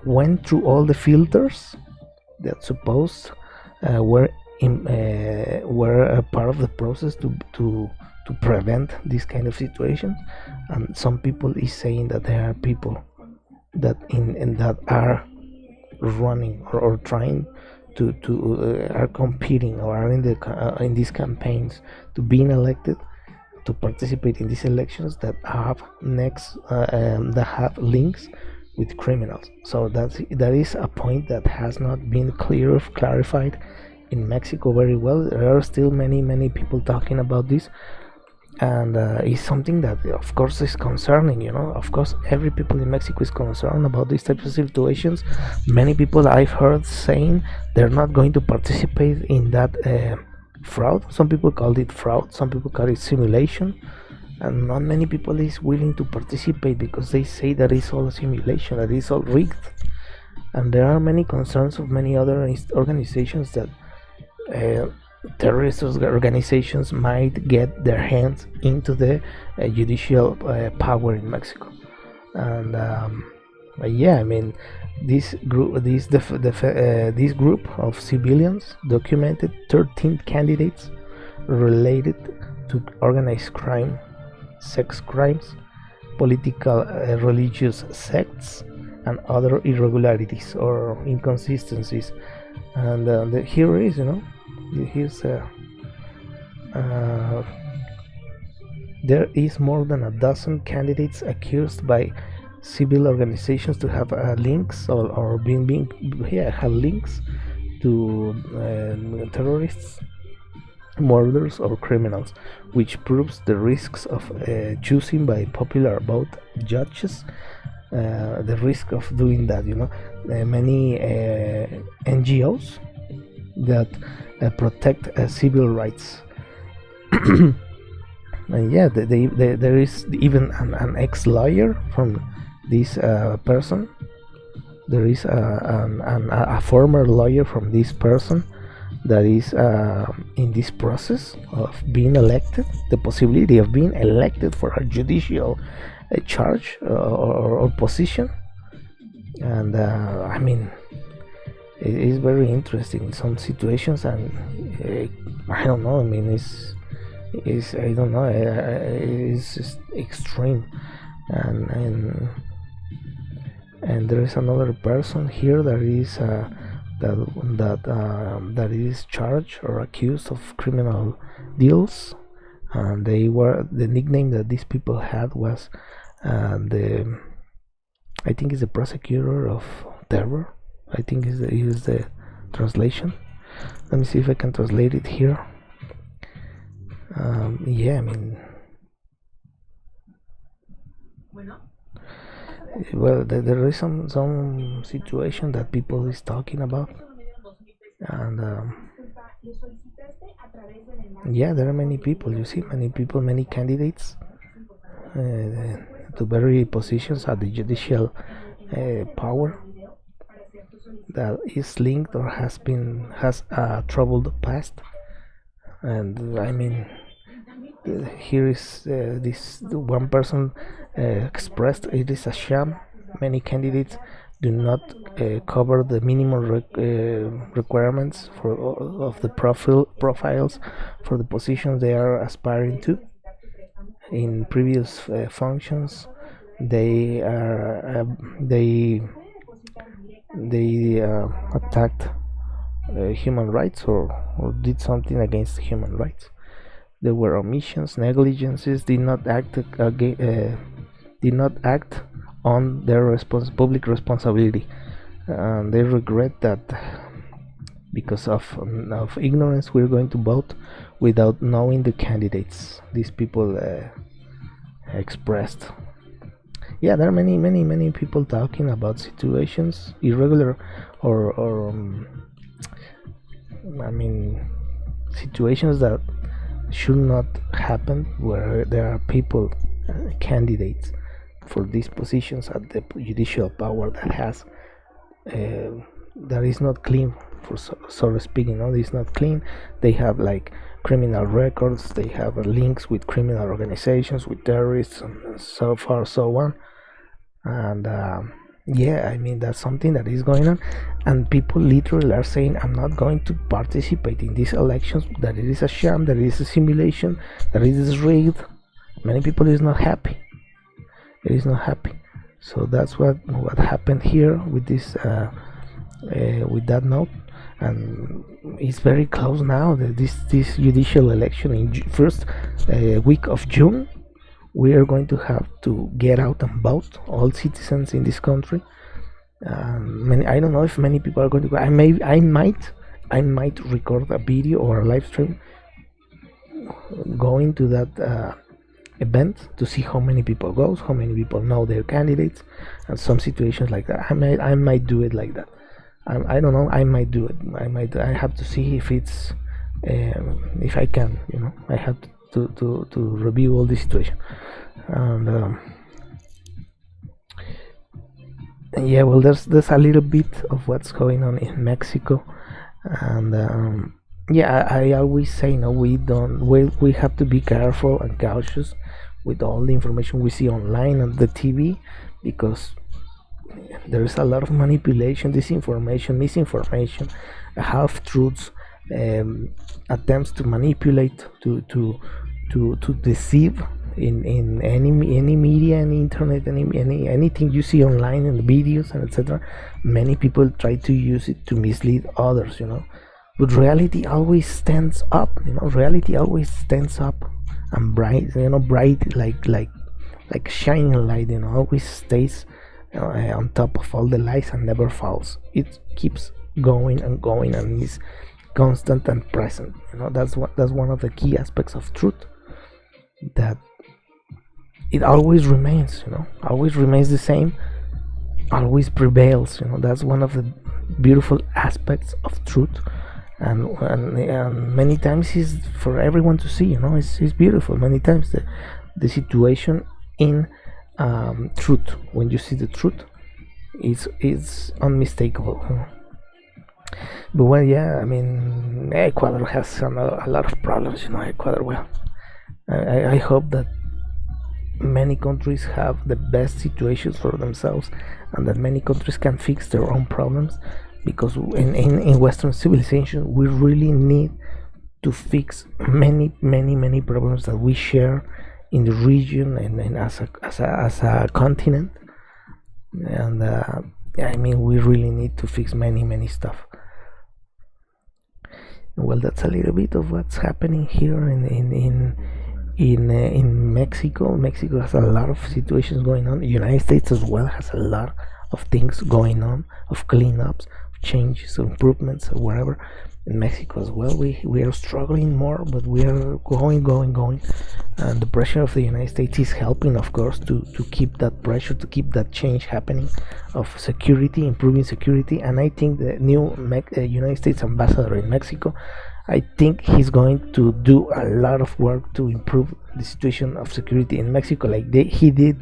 went through all the filters that supposed were a part of the process to prevent this kind of situation. And some people is saying that there are people that that are running or trying to are competing or are in these campaigns to being elected, to participate in these elections, that have links with criminals. So that is a point that has not been clarified in Mexico very well. There are still many people talking about this, and it's something that of course is concerning. Of course every people in Mexico is concerned about these types of situations. Many people I've heard saying they're not going to participate in that fraud. Some people call it fraud, some people call it simulation, and not many people is willing to participate because they say that it's all a simulation, that it's all rigged. and there are many concerns of many other organizations that uh, terrorist organizations might get their hands into the judicial power in Mexico. And yeah, I mean, this group of civilians documented 13 candidates related to organized crime, sex crimes, political, religious sects, and other irregularities or inconsistencies. And here is, here's uh, there is more than a dozen candidates accused by civil organizations to have links or have links to terrorists, murders, or criminals, which proves the risks of choosing by popular vote judges. The risk of doing that, many NGOs that protect civil rights. And yeah, there is even an ex-lawyer from this person. There is a former lawyer from this person that is in this process of being elected, the possibility of being elected for a judicial charge or position. And I mean, it is very interesting in some situations, and I don't know, I mean, it's I don't know, it's just extreme. And there is another person here that is that is charged or accused of criminal deals. And the nickname that these people had was I think is the prosecutor of terror. I think is the translation. Let me see if I can translate it here. Yeah, I mean, well, there is some situation that people is talking about, and yeah, there are many people. You see, many people, many candidates to very positions at the judicial power that is linked or has a troubled past. And I mean, here is this one person expressed it is a sham. Many candidates do not cover the minimum requirements of the profiles for the positions they are aspiring to. In previous functions, they attacked human rights or did something against human rights. There were omissions, negligences, did not act on their public responsibility. They regret that because of ignorance we're going to vote without knowing the candidates. These people expressed. Yeah, there are many people talking about situations, irregular or I mean, situations that should not happen, where there are people, candidates for these positions at the judicial power that is not clean, for so to speak. It's not clean. They have like criminal records, they have links with criminal organizations, with terrorists, and so far so on. And yeah, I mean, that's something that is going on, and people literally are saying, I'm not going to participate in these elections, that it is a sham, that it is a simulation, that it is rigged. Many people is not happy. It is not happy. So that's what happened here with this with that note. And it's very close now, this judicial election in first week of June. We are going to have to get out and vote, all citizens in this country. I don't know if many people are going to go. I might record a video or a live stream going to that event to see how many people goes, how many people know their candidates, and some situations like that. I might do it like that. I don't know. I might do it. I have to see if it's if I can. I have to review all the situation. And Yeah, well, there's a little bit of what's going on in Mexico, and yeah, I always say no. We have to be careful and cautious with all the information we see online on the TV, because there is a lot of manipulation, disinformation, misinformation, half truths, um, attempts to manipulate, to deceive in any media, any internet, anything you see online in the videos and etc. Many people try to use it to mislead others, but reality always stands up. Reality always stands up and bright, bright like shining light. Always stays on top of all the lies and never falls. It keeps going and going and is constant and present. That's one of the key aspects of truth, that it always remains. Always remains the same, always prevails. That's one of the beautiful aspects of truth, and many times is for everyone to see. It's beautiful. Many times the situation in truth, when you see the truth, it's unmistakable. But well, yeah, I mean, Ecuador has a lot of problems. Ecuador. Well, I hope that many countries have the best situations for themselves, and that many countries can fix their own problems, because in Western civilization we really need to fix many problems that we share in the region, and as a continent. And I mean, we really need to fix many stuff. Well, that's a little bit of what's happening here in Mexico. Mexico has a lot of situations going on. The United States as well has a lot of things going on, of cleanups, of changes, of improvements, or whatever. In Mexico as well, we are struggling more, but we are going, and the pressure of the United States is helping, of course, to keep that pressure, to keep that change happening, of security, improving security. And I think the new United States ambassador in Mexico, I think he's going to do a lot of work to improve the situation of security in Mexico, like he did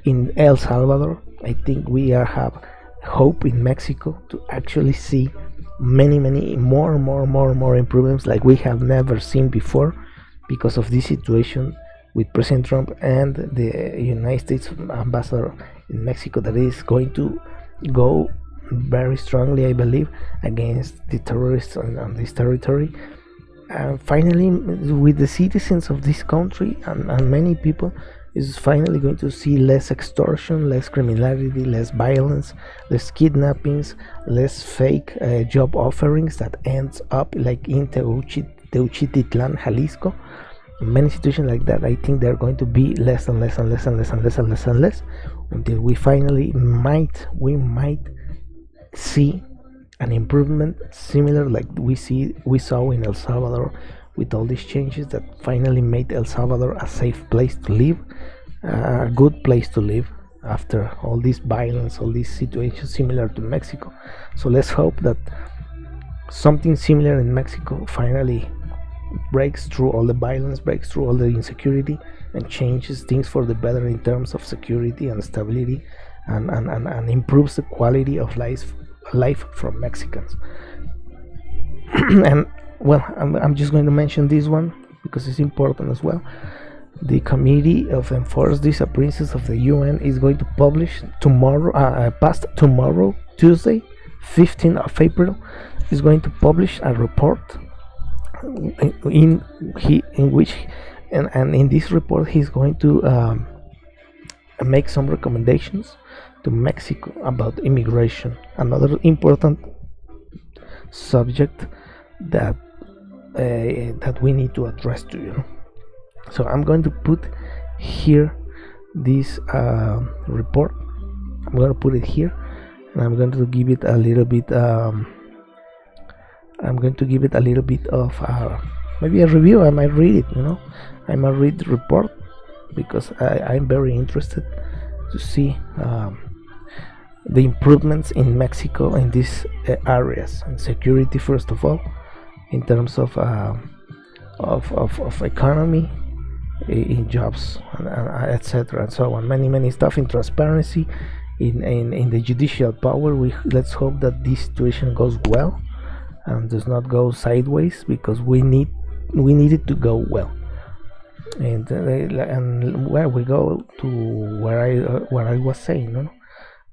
in El Salvador. I think we have hope in Mexico to actually see many more improvements like we have never seen before, because of this situation with President Trump and the United States ambassador in Mexico, that is going to go very strongly, I believe, against the terrorists on this territory. And finally, with the citizens of this country and many people, is finally going to see less extortion, less criminality, less violence, less kidnappings, less fake job offerings that ends up like in Teuchititlan, Jalisco. Many situations like that. I think they're going to be less and less until we finally might see an improvement similar like we saw in El Salvador, with all these changes that finally made El Salvador a safe place to live, a good place to live after all this violence, all these situations similar to Mexico. So let's hope that something similar in Mexico finally breaks through all the violence, breaks through all the insecurity, and changes things for the better in terms of security and stability, and improves the quality of life from Mexicans. And well, I'm just going to mention this one because it's important as well. The Committee of Enforced Disappearances of the UN is going to publish tomorrow, Tuesday, 15th of April, is going to publish a report in which in this report he's going to make some recommendations to Mexico about immigration, another important subject that we need to address to. So I'm going to put here this report. I'm going to put it here, and I'm going to give it a little bit. I'm going to give it a little bit of maybe a review. I might read it. I might read the report because I'm very interested to see the improvements in Mexico in these areas, and security first of all, in terms of economy, in jobs, etc., and so on. Many stuff, in transparency, in the judicial power. Let's hope that this situation goes well and does not go sideways, because we need it to go well. And where we go to where I was saying, no?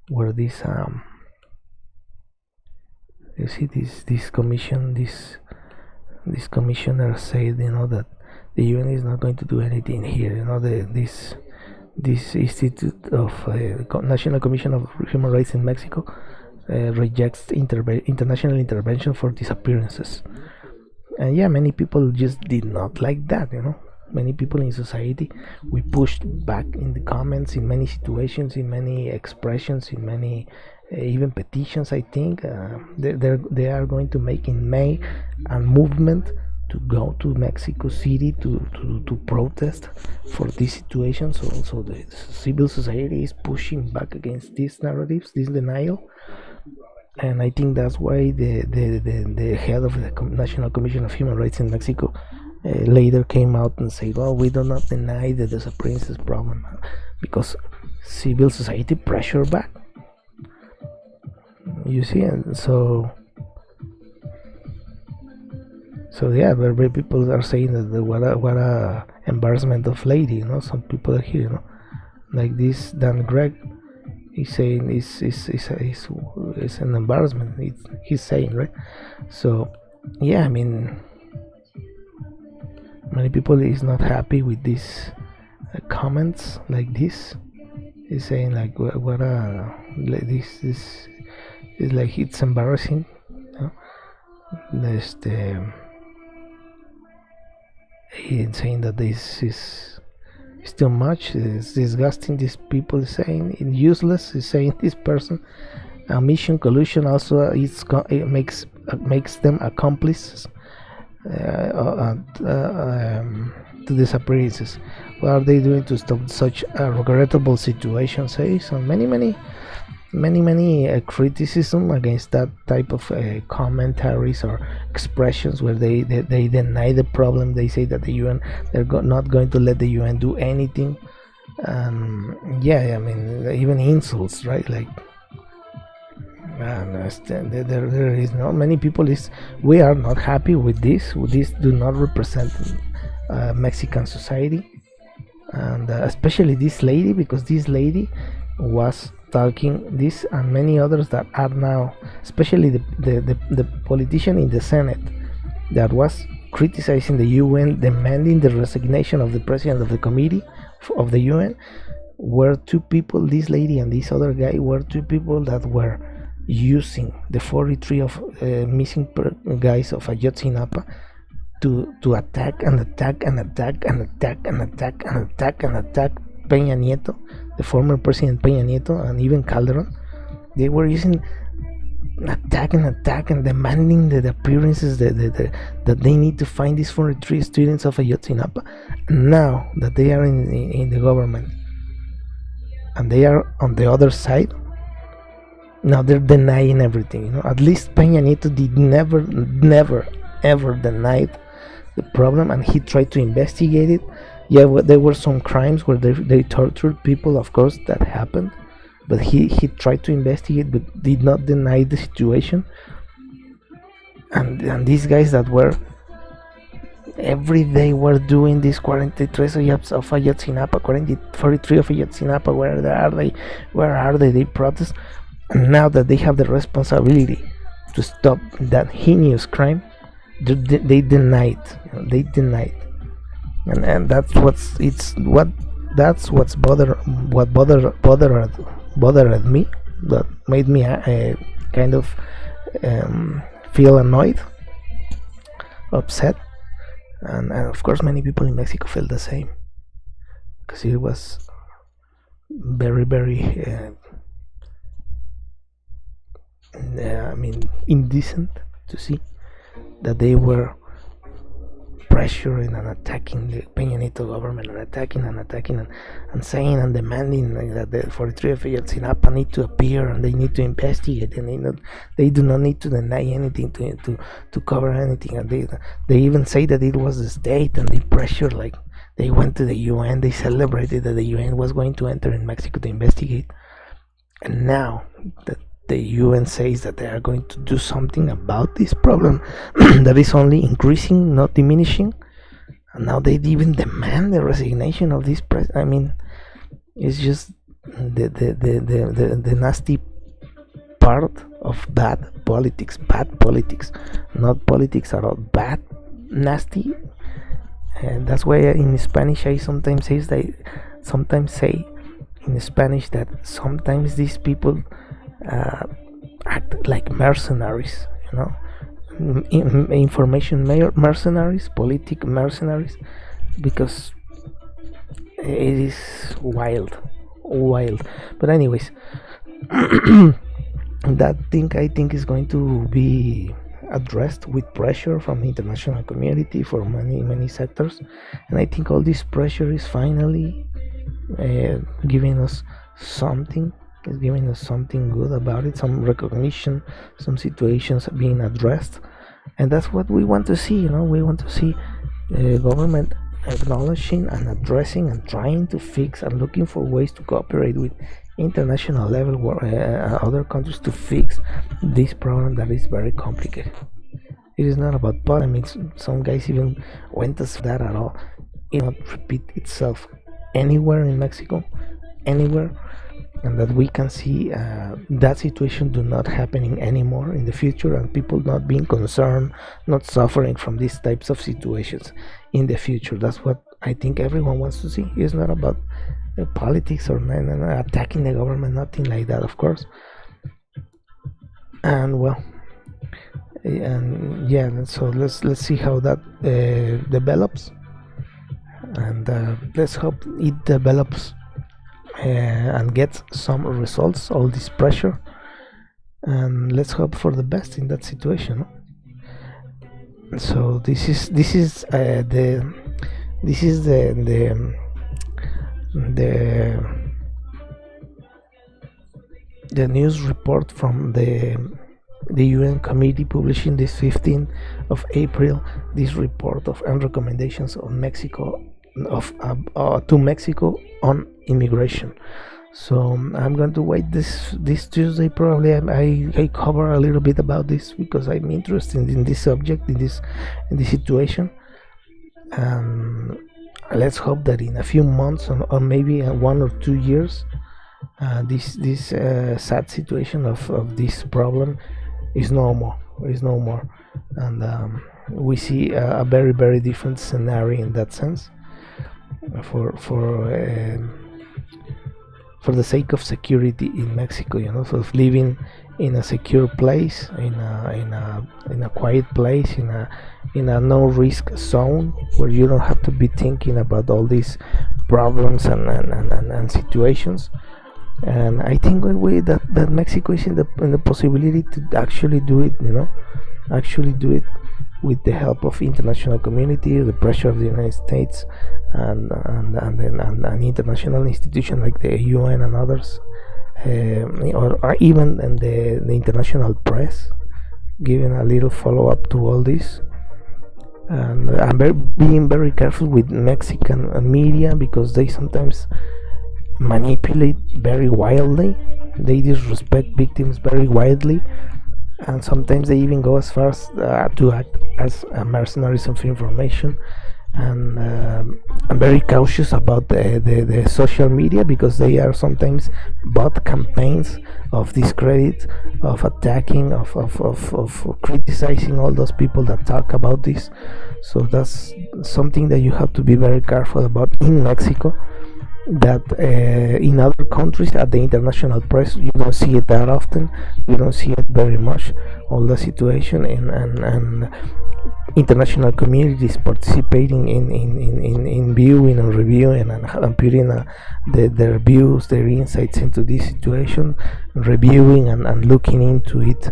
Where this you see this commission, this commissioner said, that the UN is not going to do anything here. This Institute of National Commission of Human Rights in Mexico rejects international intervention for disappearances. And yeah, many people just did not like that. Many people in society, we pushed back in the comments, in many situations, in many expressions, in many even petitions. I think they are going to make in May a movement to go to Mexico City to protest for this situation. So also the civil society is pushing back against these narratives, this denial. And I think that's why the head of the National Commission of Human Rights in Mexico later came out and said, well, we do not deny the disappearances problem, because civil society pressure back, you see. And so yeah, very people are saying that what a embarrassment of lady. Some people are here, like this Dan Gregg. He's saying it's an embarrassment. He's saying, right? So yeah, I mean, many people is not happy with these comments like this. He's saying like what like this is like, it's embarrassing. He's saying that this is too much. It's disgusting. These people saying it's useless. He's saying this person, mission collusion also it makes them accomplices to disappearances. What are they doing to stop such a regrettable situation? So many criticism against that type of commentaries or expressions where they deny the problem. They say that the UN, they're not going to let the UN do anything. Yeah, I mean, even insults, right? Like, there is not many people we are not happy with this. This do not represent Mexican society, and especially this lady, because this lady was talking this and many others that are now, especially the politician in the Senate that was criticizing the UN, demanding the resignation of the president of the committee of the UN, were two people. This lady and this other guy were two people that were using the 43 of missing guys of Ayotzinapa to attack Peña Nieto, the former president Peña Nieto, and even Calderon. They were using attack and demanding the appearances that they need to find these 43 students of Ayotzinapa. Now that they are in the government and they are on the other side, now they're denying everything. At least Peña Nieto did never ever denied the problem, and he tried to investigate it. Yeah, there were some crimes where they tortured people, of course, that happened, but he tried to investigate but did not deny the situation. And these guys that were every day were doing these 43 of Ayotzinapa, 43 of Ayotzinapa, where are they? They protest. And now that they have the responsibility to stop that heinous crime, they denied. They denied. And that's what's bothered me, that made me kind of feel annoyed, upset, and of course many people in Mexico felt the same, because it was very indecent to see that they were pressuring and attacking the Peña Nieto government, and attacking and saying and demanding that the 43 of Ayotzinapa need to appear and they need to investigate, and they do not need to deny anything to cover anything. And they even say that it was the state, and they pressure, like they went to the UN, they celebrated that the UN was going to enter in Mexico to investigate. And now that the UN says that they are going to do something about this problem that is only increasing, not diminishing, and now they even demand the resignation of this president. I mean, it's just the nasty part of bad politics, not politics at all, bad, nasty. And that's why in Spanish I sometimes say in Spanish that sometimes these people uh, act like mercenaries, information mercenaries, politic mercenaries, because it is wild. But anyways, that thing I think is going to be addressed with pressure from the international community for many sectors, and I think all this pressure is finally giving us something is giving us something good about it, some recognition, some situations being addressed, and that's what we want to see. We want to see government acknowledging and addressing and trying to fix and looking for ways to cooperate with international level other countries to fix this problem that is very complicated. It is not about polemics. Some guys even went as that at all. It will not repeat itself anywhere in Mexico, anywhere, and that we can see that situation do not happening anymore in the future, and people not being concerned, not suffering from these types of situations in the future. That's what I think everyone wants to see. It's not about politics or attacking the government, nothing like that, of course. And well, and yeah, so let's see how that develops, and let's hope it develops and gets some results. All this pressure, and let's hope for the best in that situation. So this is the the news report from the UN committee publishing this 15th of April, this report of and recommendations on Mexico to Mexico on immigration. So I'm going to wait this Tuesday probably. I cover a little bit about this because I'm interested in this subject, in this situation. Let's hope that in a few months or maybe 1 or 2 years, this sad situation of this problem is no more, and we see a very different scenario in that sense, for the sake of security in Mexico, so of living in a secure place, in a quiet place, in a no risk zone where you don't have to be thinking about all these problems and situations. And I think that Mexico is in the possibility to actually do it, with the help of international community, the pressure of the United States, and an international institution like the UN and others, or even and the international press, giving a little follow up to all this. And I'm being very careful with Mexican media because they sometimes manipulate very wildly. They disrespect victims very wildly, and sometimes they even go as far as to act as mercenaries of information. And I'm very cautious about the social media because they are sometimes bot campaigns of discredit, of attacking, of criticizing all those people that talk about this. So that's something that you have to be very careful about in Mexico, that in other countries at the international press you don't see it that often, you don't see it very much, all the situation, and international communities participating in viewing and reviewing and putting their views, their insights into this situation, reviewing and looking into it,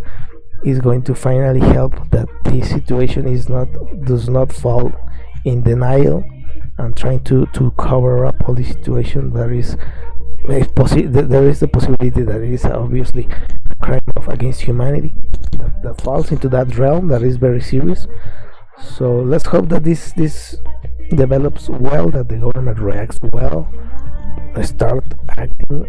is going to finally help that this situation does not fall in denial and trying to cover up all the situation. There is the possibility that it is obviously a crime against humanity that falls into that realm that is very serious. So let's hope that this develops well, that the government reacts well, start acting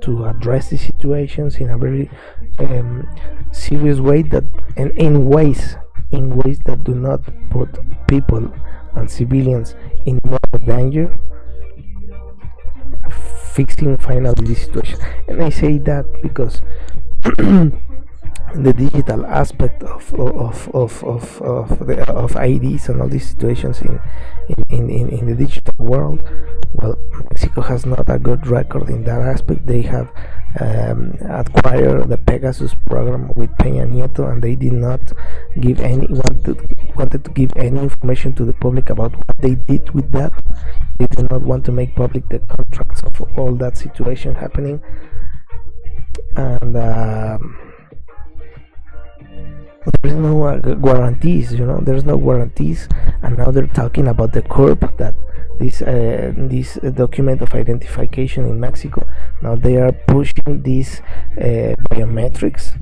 to address the situations in a very um, serious way, that and in ways that do not put people and civilians in more danger, fixing finally the situation. And I say that because the digital aspect of IDs and all these situations in the digital world, well, Mexico has not a good record in that aspect. They have acquired the Pegasus program with Peña Nieto, and they did not give any wanted to give any information to the public about what they did with that. They do not want to make public the contracts of all that situation happening, and there's no guarantees. There's no guarantees. And now they're talking about the curb, that this document of identification in Mexico. Now they are pushing these biometrics,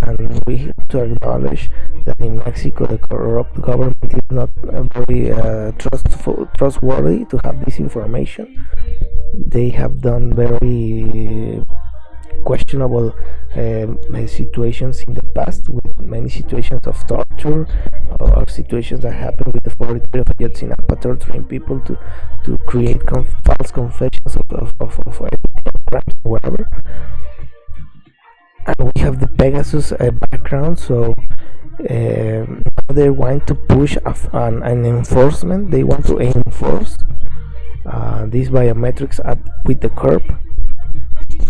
and we have to acknowledge that in Mexico the corrupt government is not very trustworthy to have this information. They have done very questionable situations in the past, with many situations of torture, or situations that happened with the 43 of Ayotzinapa, torturing people to create false confessions of crimes, whatever. And we have the Pegasus background, so they want to push an enforcement. They want to enforce these biometrics up with the curb.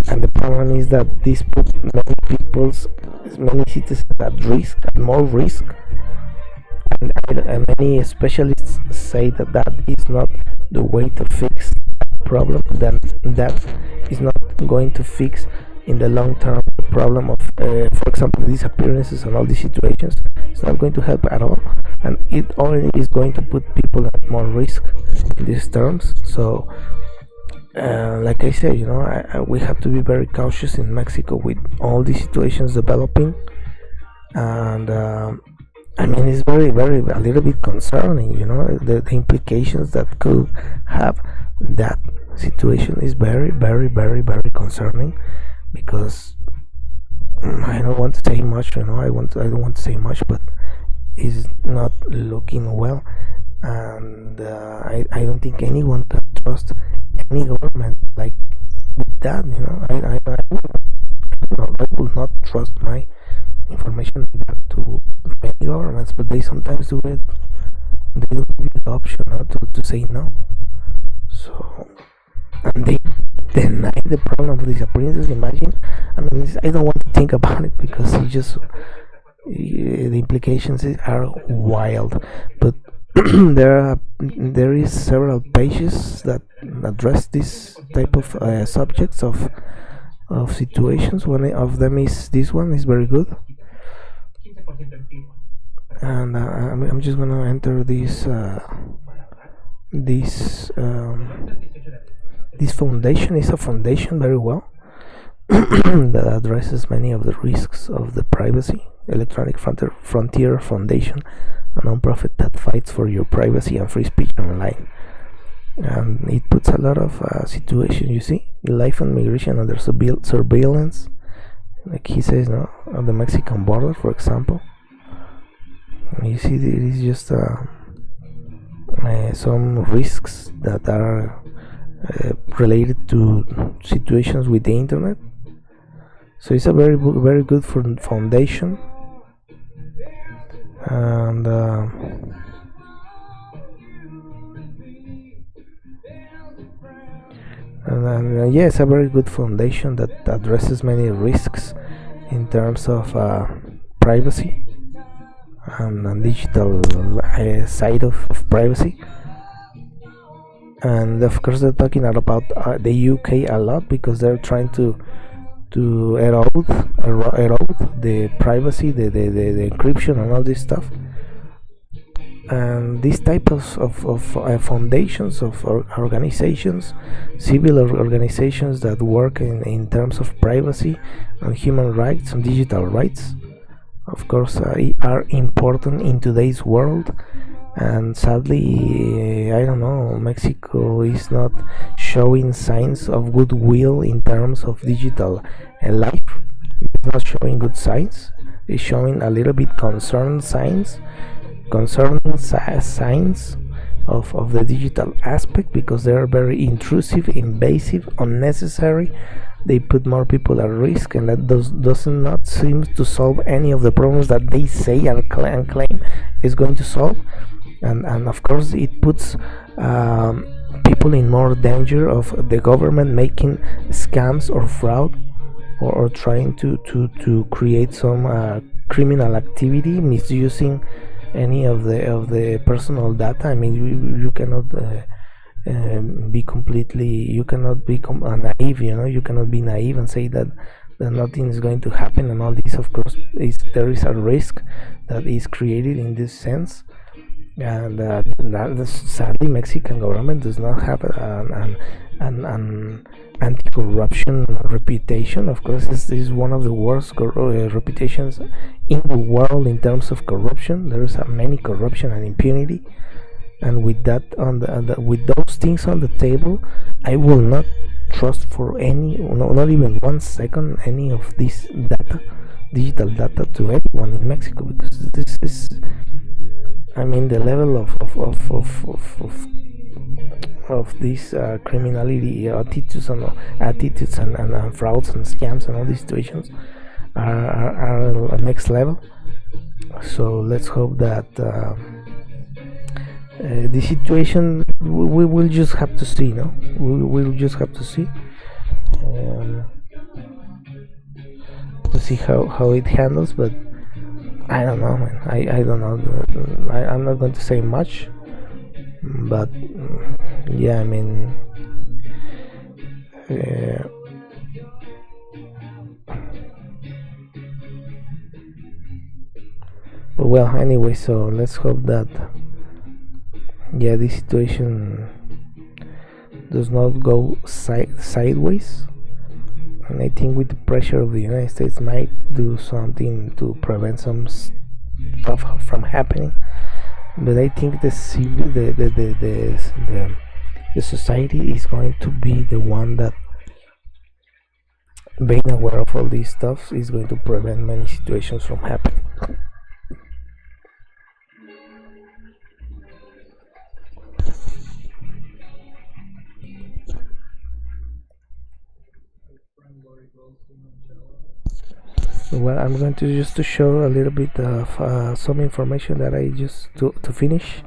And the problem is that this put many citizens at risk, at more risk, and many specialists say that that is not the way to fix the problem. That is not going to fix in the long term the problem of, for example, disappearances and all these situations. It's not going to help at all, and it only is going to put people at more risk in these terms. So like I said, we have to be very cautious in Mexico with all these situations developing, and it's very, very a little bit concerning. The implications that could have that situation is very, very, very, very concerning, because I don't want to say much. I don't want to say much, but it's not looking well, and I don't think anyone can trust any government like with that. I will not trust my information like that to many governments, but they sometimes do it. They don't give you the option to say no. So, and they deny the problem of disappearances. Imagine, I don't want to think about it, because the implications are wild. But there is several pages that address this type of subjects of situations. One of them is this one, is very good, and I'm just gonna enter this foundation. Is a foundation very well that addresses many of the risks of the privacy. Electronic Frontier Foundation, a non-profit that fights for your privacy and free speech online. And it puts a lot of situations, you see, life and migration under surveillance, like he says, on the Mexican border, for example. And you see, it is just some risks that are related to situations with the internet. So it's a very, very good foundation, and yes, a very good foundation that addresses many risks in terms of privacy and digital side of privacy. And of course they're talking about the UK a lot, because they're trying to erode the privacy, the encryption and all this stuff. And these type of foundations of organizations, civil organizations that work in terms of privacy and human rights and digital rights, of course, are important in today's world. And sadly, I don't know, Mexico is not showing signs of goodwill in terms of digital life. It's not showing good signs. It's showing a little bit concerning signs of the digital aspect, because they are very intrusive, invasive, unnecessary. They put more people at risk, and that does not seem to solve any of the problems that they say and claim is going to solve. And of course it puts people in more danger of the government making scams or fraud, or trying to create some criminal activity, misusing any of the personal data. I mean, you cannot be completely, you cannot be naive, you cannot be naive and say that nothing is going to happen and all this. Of course there is a risk that is created in this sense. And sadly, Mexican government does not have an anti-corruption reputation. Of course, this is one of the worst reputations in the world in terms of corruption. There is many corruption and impunity, and with that with those things on the table, I will not trust for any, not even 1 second, any of this digital data to anyone in Mexico, because this is, I mean, the level of these criminality attitudes and frauds and scams and all these situations are next level. So let's hope that the situation, we will just have to see, we will just have to see, to see how it handles. But I don't know, man. I don't know. I'm not going to say much, but yeah, I mean, but well, anyway, so let's hope that, yeah, this situation does not go sideways. And I think with the pressure of the United States might do something to prevent some stuff from happening. But I think the society is going to be the one that, being aware of all these stuff, is going to prevent many situations from happening. Well, I'm going to just to show a little bit of some information that I just to finish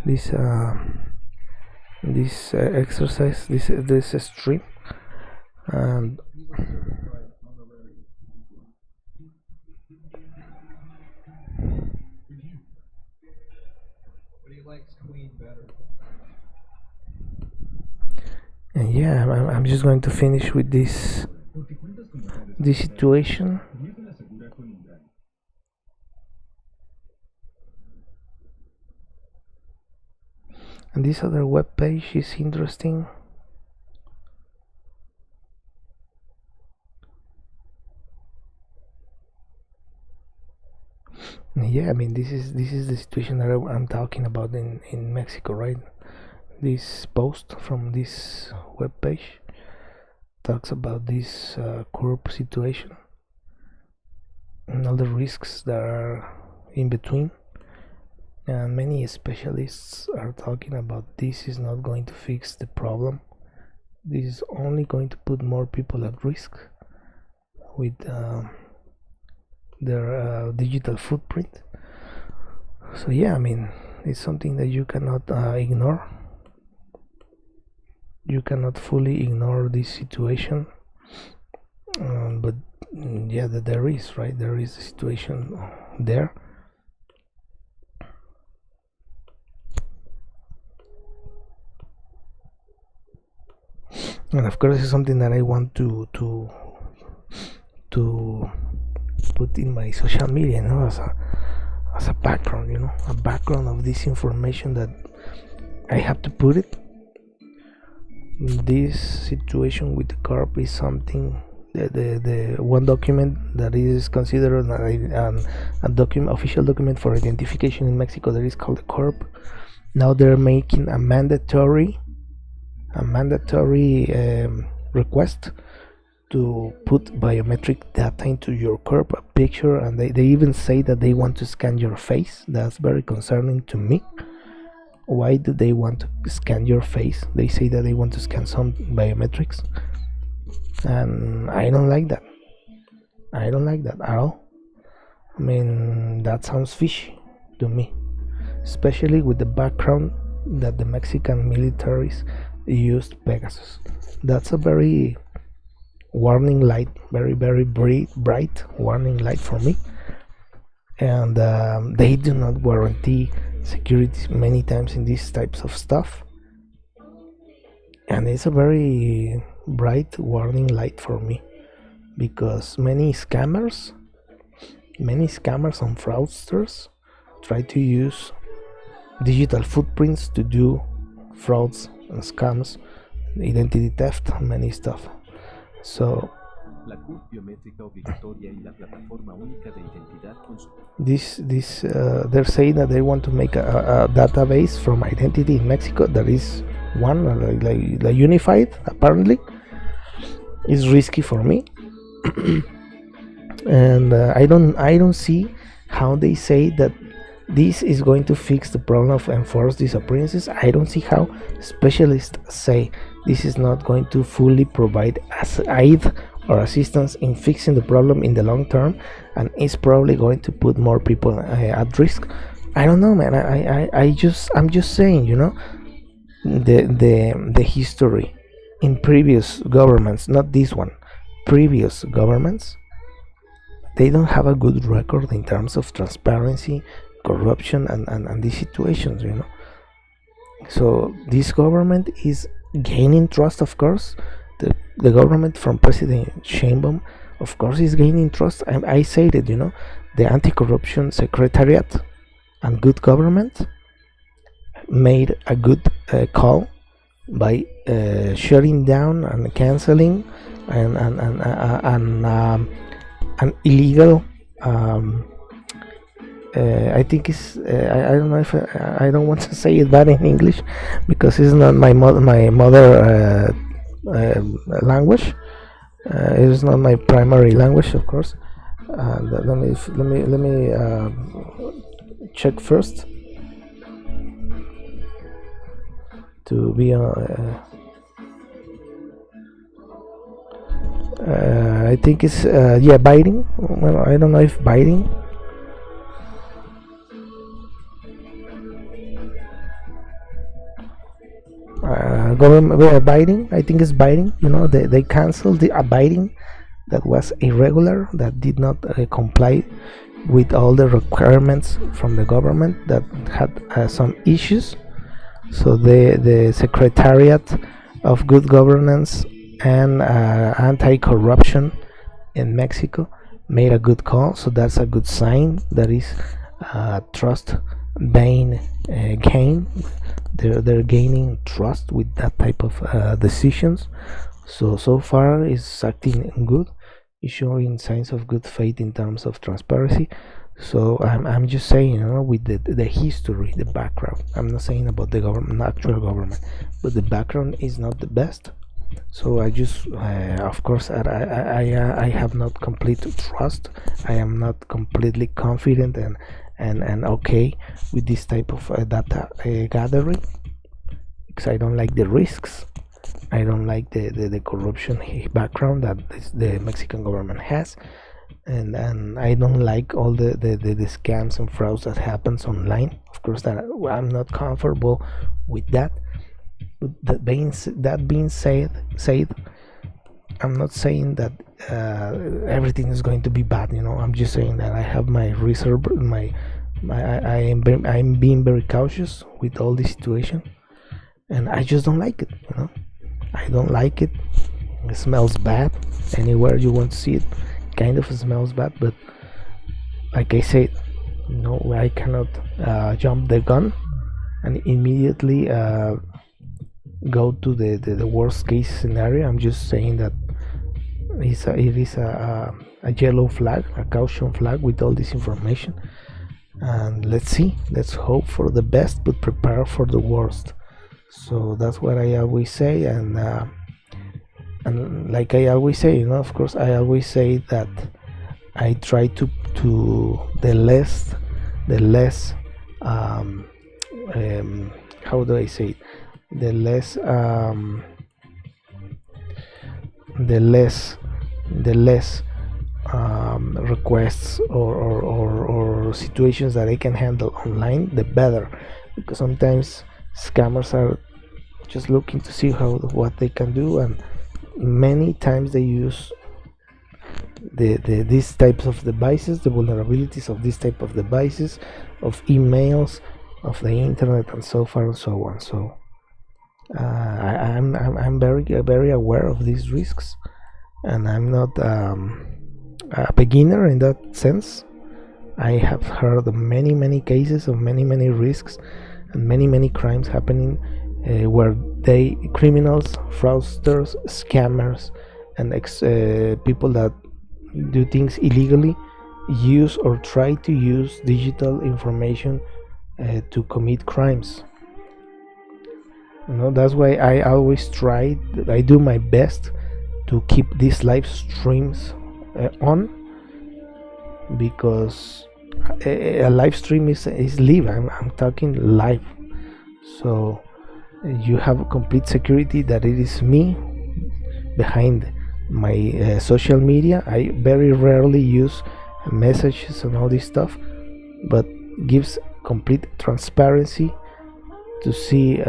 this exercise, this stream. And yeah, I'm just going to finish with this situation. And this other web page is interesting. Yeah, I mean, this is the situation that I'm talking about in Mexico, right? This post from this web page talks about this corrupt situation and all the risks that are in between. And many specialists are talking about this is not going to fix the problem. This is only going to put more people at risk with their digital footprint. So yeah, I mean, it's something that you cannot ignore. You cannot fully ignore this situation, but yeah, that there is, right? There is a situation there. And of course, it's something that I want to put in my social media, as a background, a background of this information that I have to put it. This situation with the CARP is something, the one document that is considered a document, official document for identification in Mexico, that is called the CARP. Now they're making a mandatory a mandatory request to put biometric data into your curb picture, and they even say that they want to scan your face. That's very concerning to me. Why do they want to scan your face? They say that they want to scan some biometrics, and I don't like that. I don't like that at all. I mean, that sounds fishy to me, especially with the background that the Mexican militaries used Pegasus. That's a very warning light, very bright warning light for me. And they do not guarantee security many times in these types of stuff. And it's a very bright warning light for me, because many scammers and fraudsters try to use digital footprints to do frauds and scams, identity theft, and many stuff. So this they're saying that they want to make a database from identity in Mexico that is one like unified. Apparently, is risky for me. And I don't see how they say that this is going to fix the problem of enforced disappearances. I don't see how specialists say this is not going to fully provide aid or assistance in fixing the problem in the long term, and is probably going to put more people at risk. I don't know, man. I'm just saying, the history in previous governments, not this one, previous governments, they don't have a good record in terms of transparency, corruption, and these situations. So this government is gaining trust, of course. The government from President Sheinbaum, of course, is gaining trust. I said it, the anti-corruption secretariat and good government made a good call by shutting down and canceling an illegal. I think it's. I don't know if I don't want to say it bad in English, because it's not my mother language. It is not my primary language, of course. Let me check first to be I think it's biting. Well, I don't know if biting. Government abiding, I think it's biting. They canceled the abiding that was irregular, that did not comply with all the requirements from the government, that had some issues. So the Secretariat of Good Governance and Anti-Corruption in Mexico made a good call. So that's a good sign. That is trust being gained. They're gaining trust with that type of decisions. So far is acting good, is showing signs of good faith in terms of transparency. So I'm just saying, with the history, the background. I'm not saying about the government, actual government, but the background is not the best. So I just, of course, I have not complete trust. I am not completely confident and okay with this type of data gathering, because I don't like the risks. I don't like the corruption background that the Mexican government has, and I don't like all the scams and frauds that happens online. Of course, that I'm not comfortable with that. But that being said, I'm not saying that everything is going to be bad. I'm just saying that I have my reserve, I'm being very cautious with all this situation, and I just don't like it. I don't like it. It smells bad. Anywhere you want to see it, kind of smells bad. But like I said, I cannot jump the gun and immediately go to the worst case scenario. I'm just saying that it is a yellow flag, a caution flag with all this information. And let's see, let's hope for the best but prepare for the worst. So that's what I always say. And like I always say, of course, I always say that I try to the less um, how do I say it? The less the less the less requests or situations that I can handle online, the better, because sometimes scammers are just looking to see what they can do, and many times they use these types of devices, the vulnerabilities of these type of devices, of emails, of the internet, and so far and so on. So I'm very aware of these risks, and I'm not a beginner in that sense. I have heard of many cases of many risks and many crimes happening, where criminals, fraudsters, scammers, and people that do things illegally use or try to use digital information to commit crimes. That's why I do my best to keep these live streams on, because a live stream is live. I'm talking live, so you have complete security that it is me behind my social media. I very rarely use messages and all this stuff, but gives complete transparency to see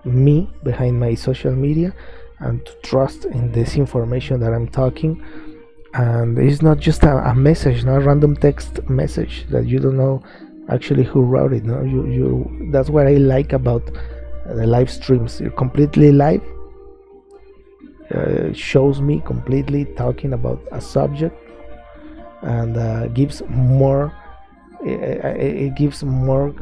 me behind my social media, and to trust in this information that I'm talking. And it's not just a message, not a random text message that you don't know actually who wrote it. No, you that's what I like about the live streams. You're completely live. Shows me completely talking about a subject, and gives more. It gives more.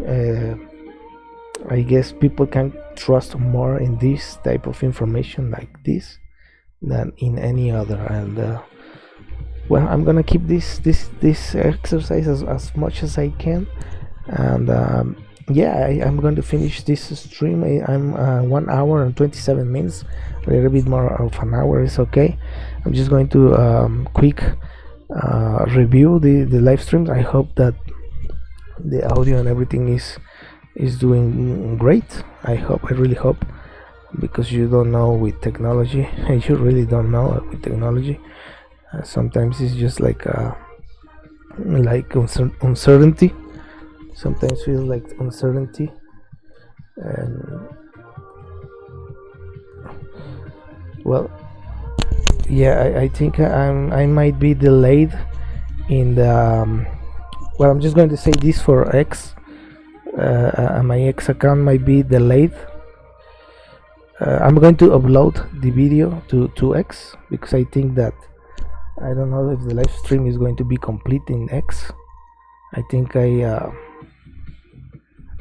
I guess people can trust more in this type of information like this than in any other. And well, I'm gonna keep this exercise as much as I can, and yeah, I'm going to finish this stream. I'm 1 hour and 27 minutes. A little bit more of an hour is okay. I'm just going to quick review the live streams. I hope that the audio and everything is doing great. I really hope, because you don't know with technology. You really don't know with technology. Sometimes it's just like uncertainty. Sometimes feels like uncertainty, and well, yeah, I think I might be delayed in the well, I'm just going to say this for X. My X account might be delayed. I'm going to upload the video to X, because I think that I don't know if the live stream is going to be complete in X. I think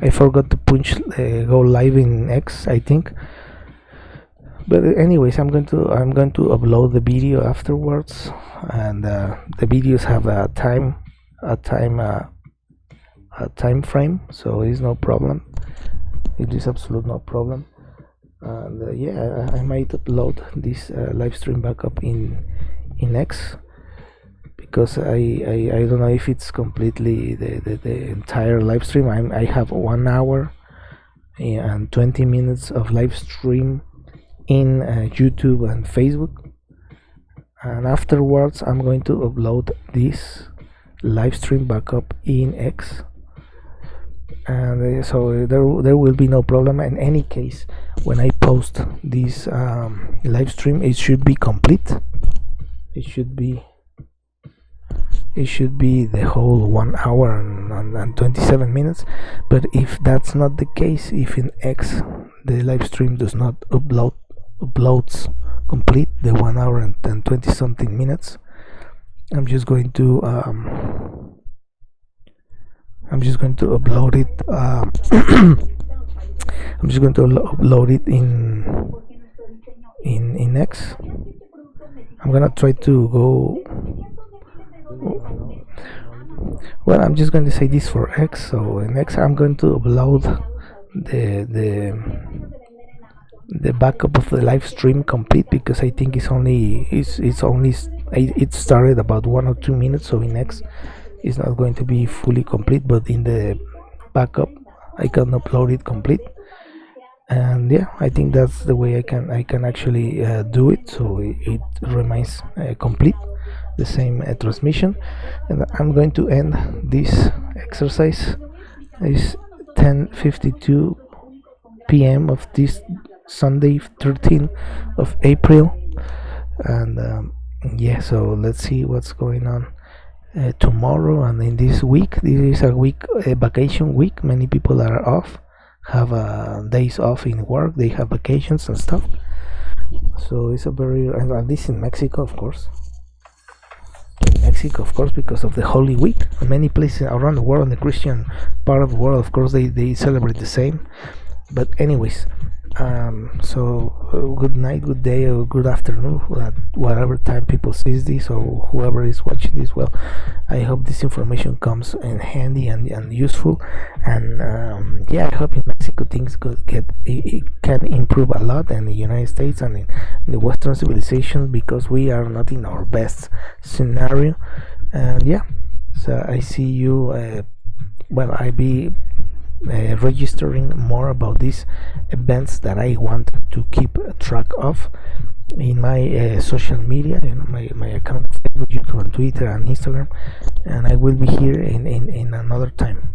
I forgot to punch go live in X, I think. But anyways, I'm going to upload the video afterwards, and the videos have a time frame, so it's no problem. It is absolute no problem. And yeah, I might upload this live stream backup in X, because I don't know if it's completely the entire live stream. I have 1 hour and 20 minutes of live stream in YouTube and Facebook, and afterwards I'm going to upload this live stream backup in X, and so there will be no problem. In any case, when I post this live stream, it should be complete. It should be the whole 1 hour and 27 minutes. But if that's not the case, if in X the live stream does not uploads complete the 1 hour and 20 something minutes, I'm just going to upload it. I'm just going to upload it in X. I'm gonna try to go. Well, I'm just going to say this for X. So in X, I'm going to upload the backup of the live stream complete, because I think it's only it started about 1 or 2 minutes, so in next it's not going to be fully complete, but in the backup I can upload it complete. And yeah, I think that's the way I can actually do it, so it remains complete, the same transmission. And I'm going to end this exercise. It's 10:52 p.m. of this Sunday, 13th of April. And yeah, so let's see what's going on tomorrow and in this week. This is a vacation week. Many people are off, have days off in work, they have vacations and stuff. So it's a very, and this in Mexico, of course. In Mexico, of course, because of the Holy Week. Many places around the world, in the Christian part of the world, of course, they celebrate the same. But anyways, so good night, good day, or good afternoon, whatever time people sees this, or whoever is watching this. Well, I hope this information comes in handy and useful. And yeah, I hope in Mexico things could it can improve a lot, and the United States and in the Western civilization, because we are not in our best scenario. And yeah, so I see you. Well, I be registering more about these events that I want to keep track of in my social media, my account, Facebook, YouTube, and Twitter, and Instagram. And I will be here in another time.